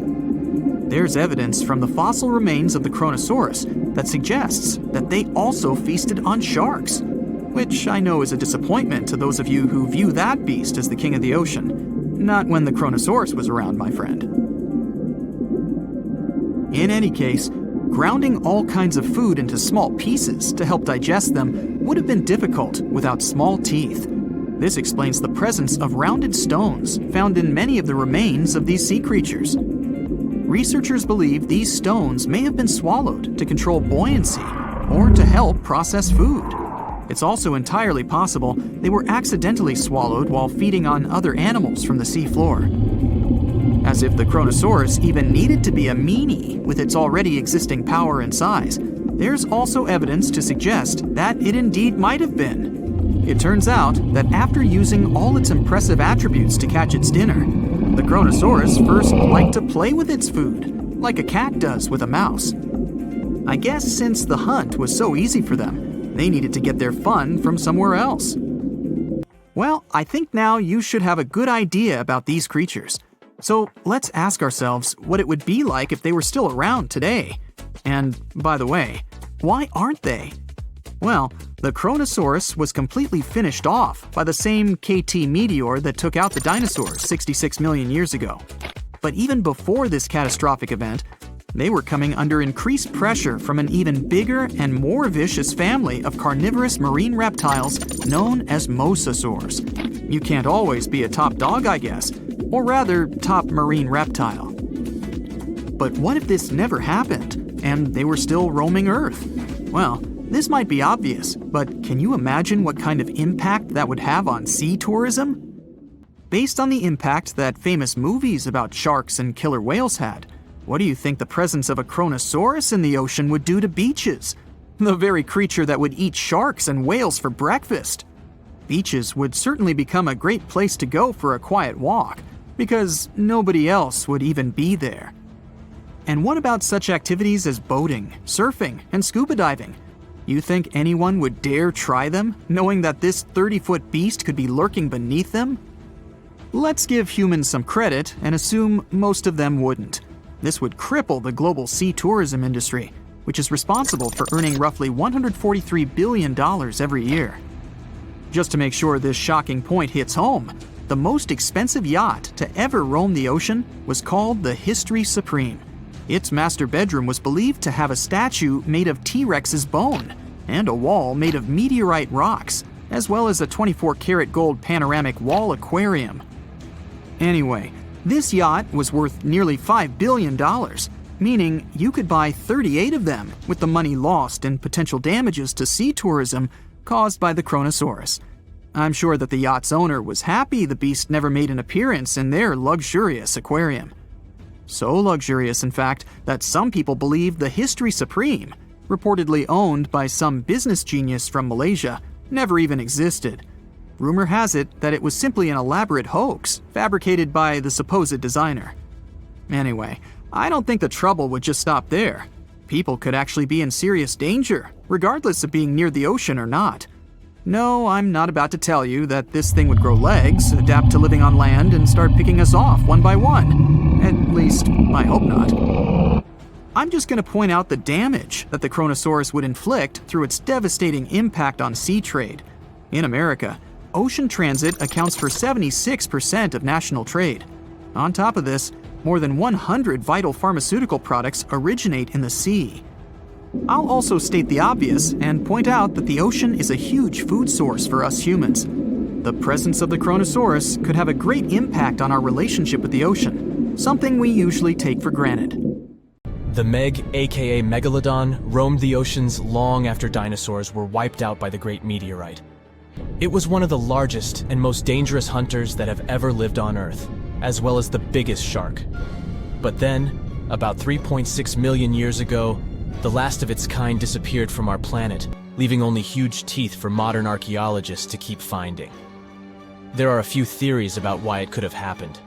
Speaker 2: There's evidence from the fossil remains of the Kronosaurus that suggests that they also feasted on sharks, which I know is a disappointment to those of you who view that beast as the king of the ocean. Not when the Kronosaurus was around, my friend. In any case, grounding all kinds of food into small pieces to help digest them would have been difficult without small teeth. This explains the presence of rounded stones found in many of the remains of these sea creatures. Researchers believe these stones may have been swallowed to control buoyancy or to help process food. It's also entirely possible they were accidentally swallowed while feeding on other animals from the seafloor. As if the Kronosaurus even needed to be a meanie with its already existing power and size, there's also evidence to suggest that it indeed might have been. It turns out that after using all its impressive attributes to catch its dinner, the Kronosaurus first liked to play with its food, like a cat does with a mouse. I guess since the hunt was so easy for them, they needed to get their fun from somewhere else. Well, I think now you should have a good idea about these creatures. So let's ask ourselves what it would be like if they were still around today. And by the way, why aren't they? Well, the Kronosaurus was completely finished off by the same KT meteor that took out the dinosaurs 66 million years ago. But even before this catastrophic event, they were coming under increased pressure from an even bigger and more vicious family of carnivorous marine reptiles known as mosasaurs. You can't always be a top dog, I guess, or rather, top marine reptile. But what if this never happened, and they were still roaming Earth? Well, this might be obvious, but can you imagine what kind of impact that would have on sea tourism? Based on the impact that famous movies about sharks and killer whales had, what do you think the presence of a Kronosaurus in the ocean would do to beaches? The very creature that would eat sharks and whales for breakfast. Beaches would certainly become a great place to go for a quiet walk, because nobody else would even be there. And what about such activities as boating, surfing, and scuba diving? You think anyone would dare try them, knowing that this 30-foot beast could be lurking beneath them? Let's give humans some credit and assume most of them wouldn't. This would cripple the global sea tourism industry, which is responsible for earning roughly $143 billion every year. Just to make sure this shocking point hits home, the most expensive yacht to ever roam the ocean was called the History Supreme. Its master bedroom was believed to have a statue made of T-Rex's bone and a wall made of meteorite rocks, as well as a 24-karat gold panoramic wall aquarium. Anyway, this yacht was worth nearly $5 billion, meaning you could buy 38 of them with the money lost in potential damages to sea tourism caused by the Kronosaurus. I'm sure that the yacht's owner was happy the beast never made an appearance in their luxurious aquarium. So luxurious, in fact, that some people believe the History Supreme, reportedly owned by some business genius from Malaysia, never even existed. Rumor has it that it was simply an elaborate hoax fabricated by the supposed designer. Anyway, I don't think the trouble would just stop there. People could actually be in serious danger, regardless of being near the ocean or not. No, I'm not about to tell you that this thing would grow legs, adapt to living on land, and start picking us off one by one. At least, I hope not. I'm just going to point out the damage that the Kronosaurus would inflict through its devastating impact on sea trade. In America, ocean transit accounts for 76% of national trade. On top of this, more than 100 vital pharmaceutical products originate in the sea. I'll also state the obvious and point out that the ocean is a huge food source for us humans. The presence of the Kronosaurus could have a great impact on our relationship with the ocean, something we usually take for granted.
Speaker 5: The Meg, aka Megalodon, roamed the oceans long after dinosaurs were wiped out by the Great Meteorite. It was one of the largest and most dangerous hunters that have ever lived on Earth, as well as the biggest shark. But then, about 3.6 million years ago, the last of its kind disappeared from our planet, leaving only huge teeth for modern archaeologists to keep finding. There are a few theories about why it could have happened,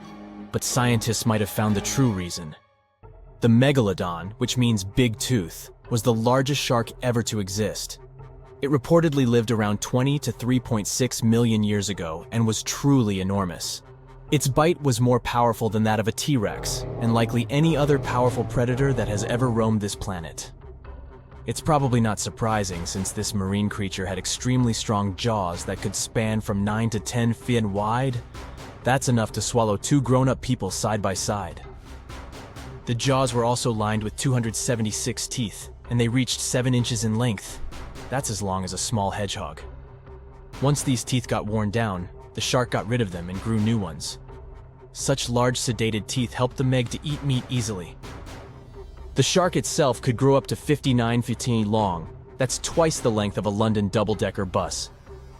Speaker 5: but scientists might have found the true reason. The Megalodon, which means big tooth, was the largest shark ever to exist. It reportedly lived around 20 to 3.6 million years ago and was truly enormous. Its bite was more powerful than that of a T-Rex, and likely any other powerful predator that has ever roamed this planet. It's probably not surprising since this marine creature had extremely strong jaws that could span from 9 to 10 feet wide. That's enough to swallow 2 grown-up people side by side. The jaws were also lined with 276 teeth, and they reached 7 inches in length. That's as long as a small hedgehog. Once these teeth got worn down, the shark got rid of them and grew new ones. Such large sedated teeth helped the Meg to eat meat easily. The shark itself could grow up to 59 feet long. That's twice the length of a London double-decker bus.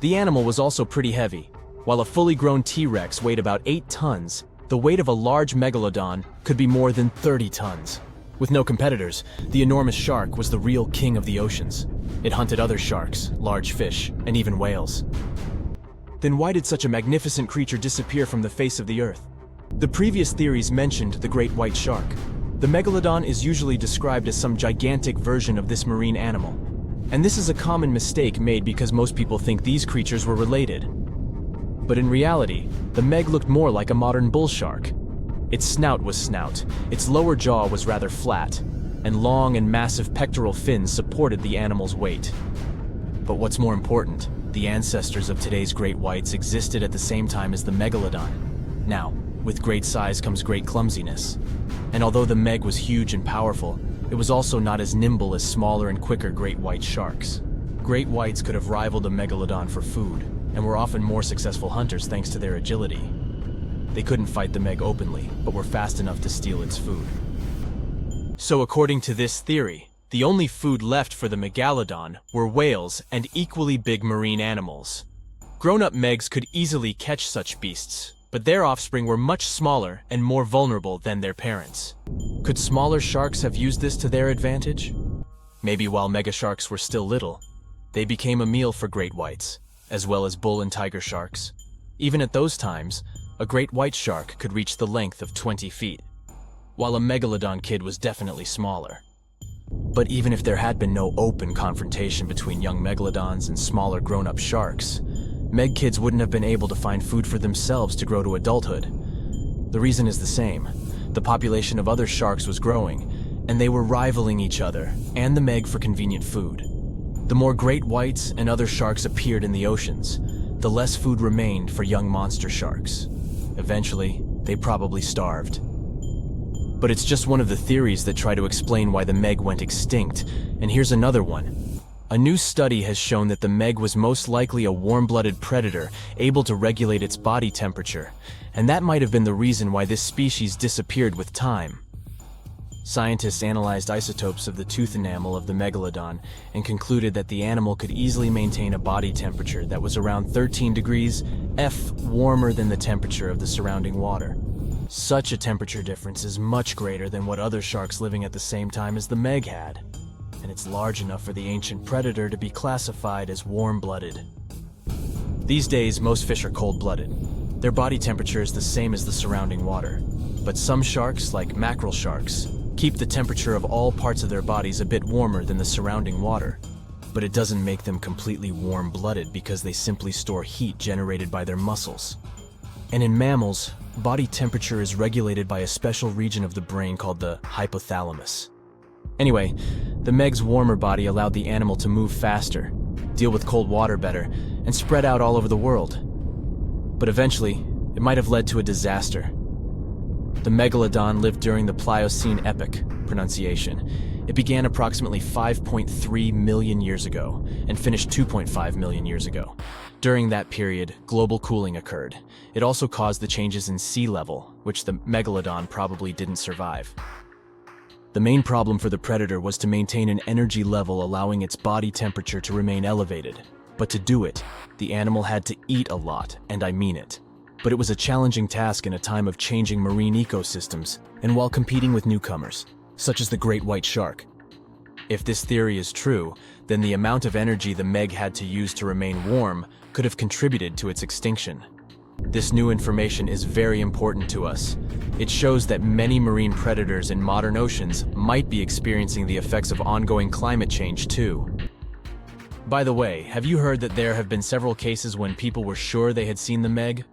Speaker 5: The animal was also pretty heavy. While a fully grown T-Rex weighed about 8 tons, the weight of a large Megalodon could be more than 30 tons. With no competitors, the enormous shark was the real king of the oceans. It hunted other sharks, large fish, and even whales. Then why did such a magnificent creature disappear from the face of the Earth? The previous theories mentioned the great white shark. The Megalodon is usually described as some gigantic version of this marine animal. And this is a common mistake made because most people think these creatures were related. But in reality, the Meg looked more like a modern bull shark. Its snout was snout, its lower jaw was rather flat, and long and massive pectoral fins supported the animal's weight. But what's more important, the ancestors of today's great whites existed at the same time as the Megalodon. Now, With great size comes great clumsiness. And although the Meg was huge and powerful, it was also not as nimble as smaller and quicker great white sharks. Great whites could have rivaled a megalodon for food, and were often more successful hunters thanks to their agility. They couldn't fight the Meg openly, but were fast enough to steal its food. So according to this theory, the only food left for the Megalodon were whales and equally big marine animals. Grown-up Megs could easily catch such beasts, but their offspring were much smaller and more vulnerable than their parents. Could smaller sharks have used this to their advantage? Maybe while megasharks were still little, they became a meal for great whites, as well as bull and tiger sharks. Even at those times, a great white shark could reach the length of 20 feet, while a megalodon kid was definitely smaller. But even if there had been no open confrontation between young megalodons and smaller grown-up sharks, Meg kids wouldn't have been able to find food for themselves to grow to adulthood. The reason is the same. The population of other sharks was growing, and they were rivaling each other and the Meg for convenient food. The more great whites and other sharks appeared in the oceans, the less food remained for young monster sharks. Eventually, they probably starved. But it's just one of the theories that try to explain why the Meg went extinct, and here's another one. A new study has shown that the Meg was most likely a warm-blooded predator able to regulate its body temperature, and that might have been the reason why this species disappeared with time. Scientists analyzed isotopes of the tooth enamel of the Megalodon and concluded that the animal could easily maintain a body temperature that was around 13 degrees F warmer than the temperature of the surrounding water. Such a temperature difference is much greater than what other sharks living at the same time as the Meg had, and it's large enough for the ancient predator to be classified as warm-blooded. These days, most fish are cold-blooded. Their body temperature is the same as the surrounding water, but some sharks, like mackerel sharks, keep the temperature of all parts of their bodies a bit warmer than the surrounding water. But it doesn't make them completely warm-blooded because they simply store heat generated by their muscles. And in mammals, body temperature is regulated by a special region of the brain called the hypothalamus. Anyway, the Meg's warmer body allowed the animal to move faster, deal with cold water better, and spread out all over the world. But eventually, it might have led to a disaster. The Megalodon lived during the Pliocene epoch, pronunciation. It began approximately 5.3 million years ago and finished 2.5 million years ago. During that period, global cooling occurred. It also caused the changes in sea level, which the Megalodon probably didn't survive. The main problem for the predator was to maintain an energy level allowing its body temperature to remain elevated. But to do it, the animal had to eat a lot, and I mean it. But it was a challenging task in a time of changing marine ecosystems, and while competing with newcomers, such as the great white shark. If this theory is true, then the amount of energy the Meg had to use to remain warm could have contributed to its extinction. This new information is very important to us. It shows that many marine predators in modern oceans might be experiencing the effects of ongoing climate change too. By the way, have you heard that there have been several cases when people were sure they had seen the Meg?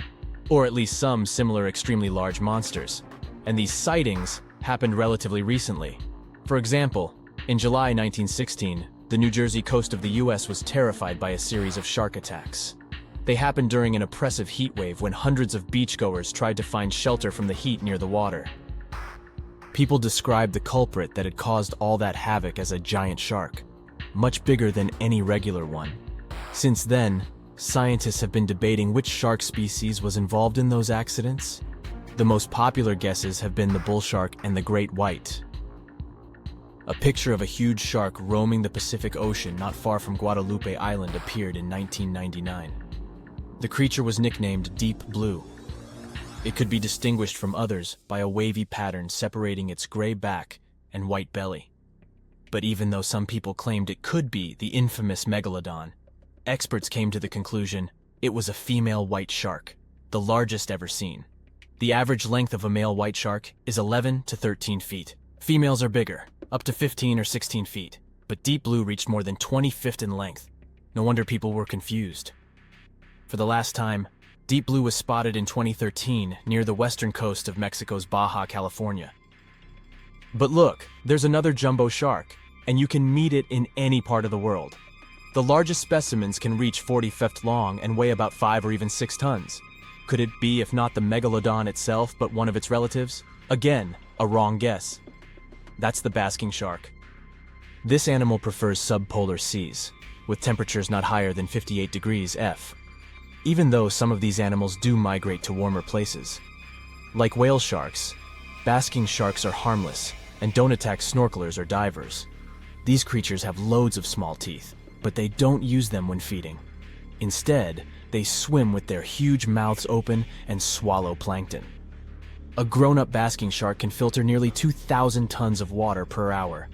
Speaker 5: Or at least some similar extremely large monsters. And these sightings happened relatively recently. For example, in July 1916, the New Jersey coast of the US was terrified by a series of shark attacks. They happened during an oppressive heat wave when hundreds of beachgoers tried to find shelter from the heat near the water. People described the culprit that had caused all that havoc as a giant shark, much bigger than any regular one. Since then, scientists have been debating which shark species was involved in those accidents. The most popular guesses have been the bull shark and the great white. A picture of a huge shark roaming the Pacific Ocean not far from Guadalupe Island appeared in 1999. The creature was nicknamed Deep Blue. It could be distinguished from others by a wavy pattern separating its gray back and white belly. But even though some people claimed it could be the infamous Megalodon, experts came to the conclusion it was a female white shark, the largest ever seen. The average length of a male white shark is 11 to 13 feet. Females are bigger, up to 15 or 16 feet, but Deep Blue reached more than 20 feet in length. No wonder people were confused. For the last time, Deep Blue was spotted in 2013 near the western coast of Mexico's Baja California. But look, there's another jumbo shark, and you can meet it in any part of the world. The largest specimens can reach 40 feet long and weigh about 5 or even 6 tons. Could it be, if not the Megalodon itself, but one of its relatives? Again, a wrong guess. That's the basking shark. This animal prefers subpolar seas, with temperatures not higher than 58 degrees F, even though some of these animals do migrate to warmer places. Like whale sharks, basking sharks are harmless and don't attack snorkelers or divers. These creatures have loads of small teeth, but they don't use them when feeding. Instead, they swim with their huge mouths open and swallow plankton. A grown-up basking shark can filter nearly 2,000 tons of water per hour.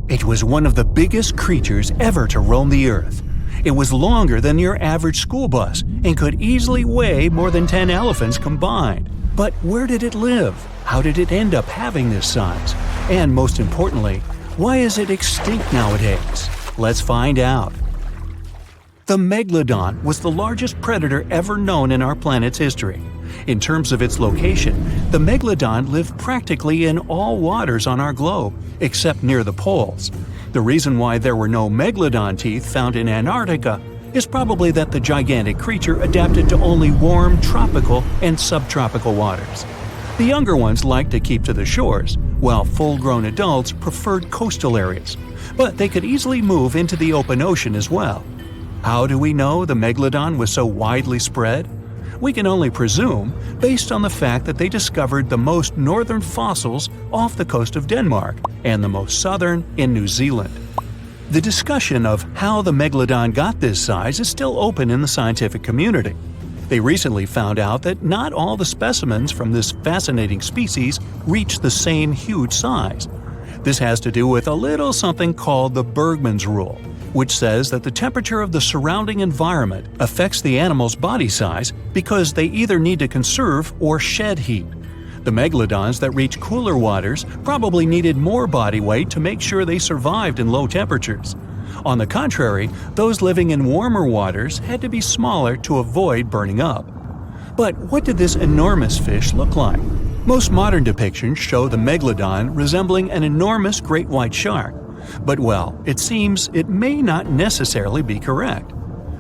Speaker 3: It was one of the biggest creatures ever to roam the Earth. It was longer than your average school bus and could easily weigh more than 10 elephants combined. But where did it live? How did it end up having this size? And most importantly, why is it extinct nowadays? Let's find out. The Megalodon was the largest predator ever known in our planet's history. In terms of its location, the Megalodon lived practically in all waters on our globe, except near the poles. The reason why there were no Megalodon teeth found in Antarctica is probably that the gigantic creature adapted to only warm tropical and subtropical waters. The younger ones liked to keep to the shores, while full-grown adults preferred coastal areas, but they could easily move into the open ocean as well. How do we know the Megalodon was so widely spread? We can only presume, based on the fact that they discovered the most northern fossils off the coast of Denmark and the most southern in New Zealand. The discussion of how the Megalodon got this size is still open in the scientific community. They recently found out that not all the specimens from this fascinating species reach the same huge size. This has to do with a little something called the Bergmann's Rule, which says that the temperature of the surrounding environment affects the animal's body size because they either need to conserve or shed heat. The megalodons that reach cooler waters probably needed more body weight to make sure they survived in low temperatures. On the contrary, those living in warmer waters had to be smaller to avoid burning up. But what did this enormous fish look like? Most modern depictions show the megalodon resembling an enormous great white shark. But well, it seems it may not necessarily be correct.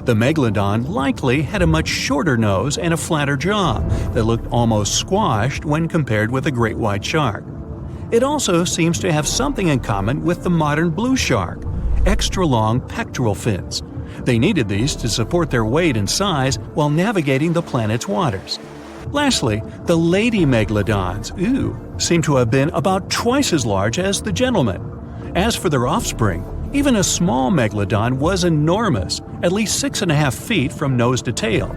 Speaker 3: The megalodon likely had a much shorter nose and a flatter jaw that looked almost squashed when compared with a great white shark. It also seems to have something in common with the modern blue shark: extra long pectoral fins. They needed these to support their weight and size while navigating the planet's waters. Lastly, the lady megalodons, seem to have been about twice as large as the gentlemen. As for their offspring, even a small megalodon was enormous, at least 6.5 feet from nose to tail.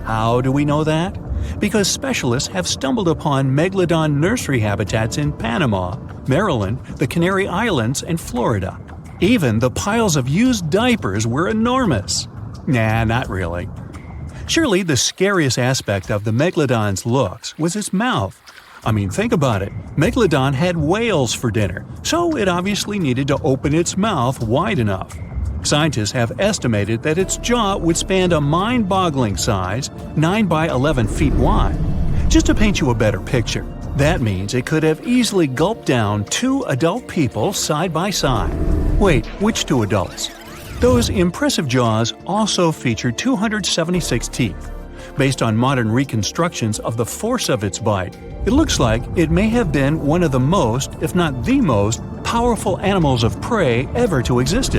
Speaker 3: How do we know that? Because specialists have stumbled upon megalodon nursery habitats in Panama, Maryland, the Canary Islands, and Florida. Even the piles of used diapers were enormous. Nah, not really. Surely the scariest aspect of the megalodon's looks was its mouth. I mean, think about it. Megalodon had whales for dinner, so it obviously needed to open its mouth wide enough. Scientists have estimated that its jaw would span a mind-boggling size, 9 by 11 feet wide. Just to paint you a better picture, that means it could have easily gulped down 2 adult people side by side. Wait, which 2 adults? Those impressive jaws also feature 276 teeth. Based on modern reconstructions of the force of its bite, it looks like it may have been one of the most, if not the most, powerful animals of prey ever to exist.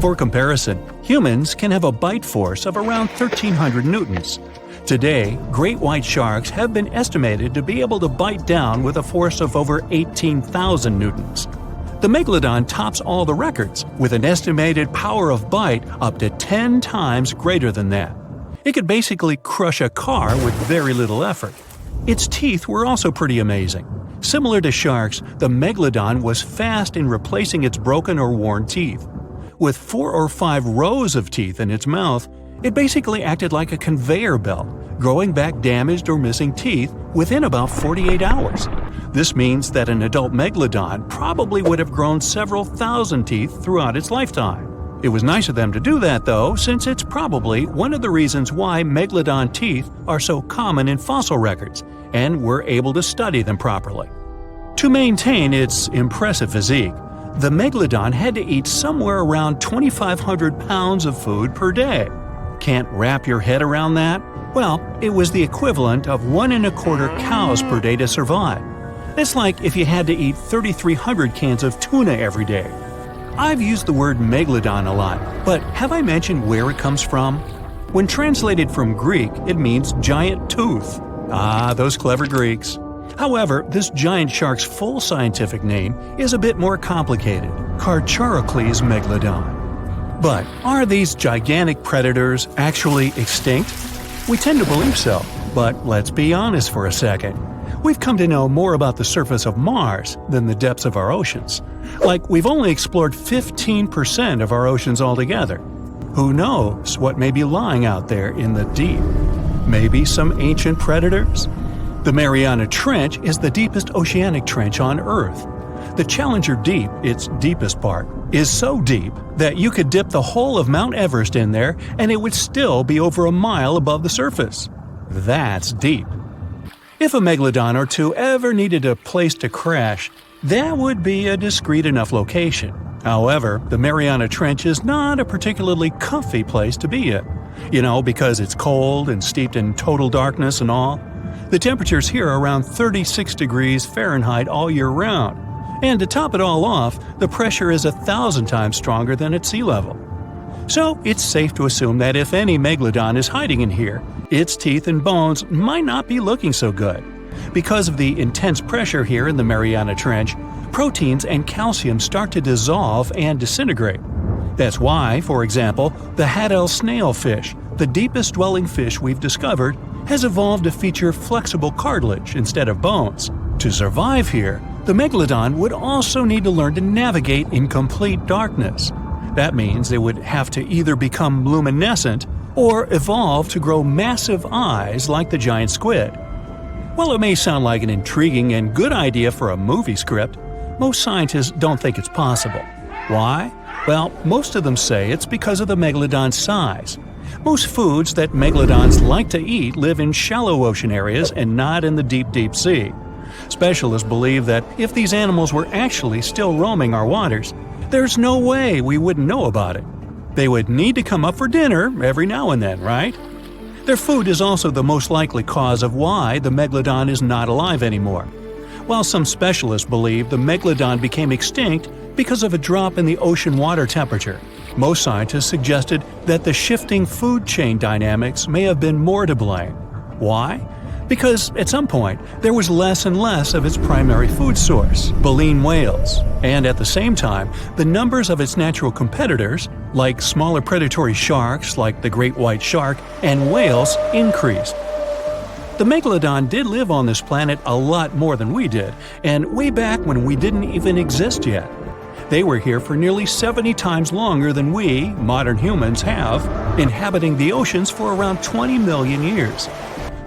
Speaker 3: For comparison, humans can have a bite force of around 1,300 newtons. Today, great white sharks have been estimated to be able to bite down with a force of over 18,000 newtons. The megalodon tops all the records, with an estimated power of bite up to 10 times greater than that. It could basically crush a car with very little effort. Its teeth were also pretty amazing. Similar to sharks, the megalodon was fast in replacing its broken or worn teeth. With 4 or 5 rows of teeth in its mouth, it basically acted like a conveyor belt, growing back damaged or missing teeth within about 48 hours. This means that an adult megalodon probably would have grown several thousand teeth throughout its lifetime. It was nice of them to do that though, since it's probably one of the reasons why Megalodon teeth are so common in fossil records, and we're able to study them properly. To maintain its impressive physique, the Megalodon had to eat somewhere around 2,500 pounds of food per day. Can't wrap your head around that? Well, it was the equivalent of 1¼ cows per day to survive. That's like if you had to eat 3,300 cans of tuna every day. I've used the word Megalodon a lot, but have I mentioned where it comes from? When translated from Greek, it means giant tooth. Ah, those clever Greeks. However, this giant shark's full scientific name is a bit more complicated, Cretaceous Megalodon. But are these gigantic predators actually extinct? We tend to believe so, but let's be honest for a second. We've come to know more about the surface of Mars than the depths of our oceans. Like, we've only explored 15% of our oceans altogether. Who knows what may be lying out there in the deep? Maybe some ancient predators? The Mariana Trench is the deepest oceanic trench on Earth. The Challenger Deep, its deepest part, is so deep that you could dip the whole of Mount Everest in there and it would still be over a mile above the surface. That's deep. If a megalodon or two ever needed a place to crash, that would be a discreet enough location. However, the Mariana Trench is not a particularly comfy place to be in. Because it's cold and steeped in total darkness and all. The temperatures here are around 36 degrees Fahrenheit all year round. And to top it all off, the pressure is 1,000 times stronger than at sea level. So it's safe to assume that if any megalodon is hiding in here, its teeth and bones might not be looking so good. Because of the intense pressure here in the Mariana Trench, proteins and calcium start to dissolve and disintegrate. That's why, for example, the Haddell snailfish, the deepest dwelling fish we've discovered, has evolved to feature flexible cartilage instead of bones. To survive here, the megalodon would also need to learn to navigate in complete darkness. That means it would have to either become luminescent or evolve to grow massive eyes like the giant squid. While it may sound like an intriguing and good idea for a movie script, most scientists don't think it's possible. Why? Well, most of them say it's because of the megalodon's size. Most foods that megalodons like to eat live in shallow ocean areas and not in the deep, deep sea. Specialists believe that if these animals were actually still roaming our waters, there's no way we wouldn't know about it. They would need to come up for dinner every now and then, right? Their food is also the most likely cause of why the megalodon is not alive anymore. While some specialists believe the megalodon became extinct because of a drop in the ocean water temperature, most scientists suggested that the shifting food chain dynamics may have been more to blame. Why? Because at some point, there was less and less of its primary food source, baleen whales, and at the same time, the numbers of its natural competitors, like smaller predatory sharks like the great white shark and whales, increased. The megalodon did live on this planet a lot more than we did, and way back when we didn't even exist yet. They were here for nearly 70 times longer than we, modern humans, have, inhabiting the oceans for around 20 million years.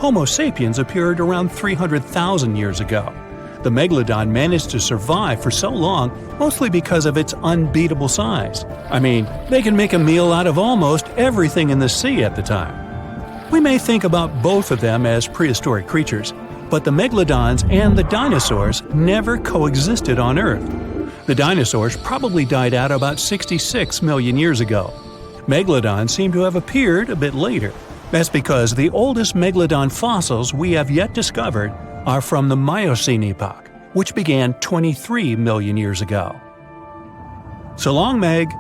Speaker 3: Homo sapiens appeared around 300,000 years ago. The megalodon managed to survive for so long mostly because of its unbeatable size. I mean, they can make a meal out of almost everything in the sea at the time. We may think about both of them as prehistoric creatures, but the megalodons and the dinosaurs never coexisted on Earth. The dinosaurs probably died out about 66 million years ago. Megalodons seem to have appeared a bit later. That's because the oldest megalodon fossils we have yet discovered are from the Miocene epoch, which began 23 million years ago. So long, Meg.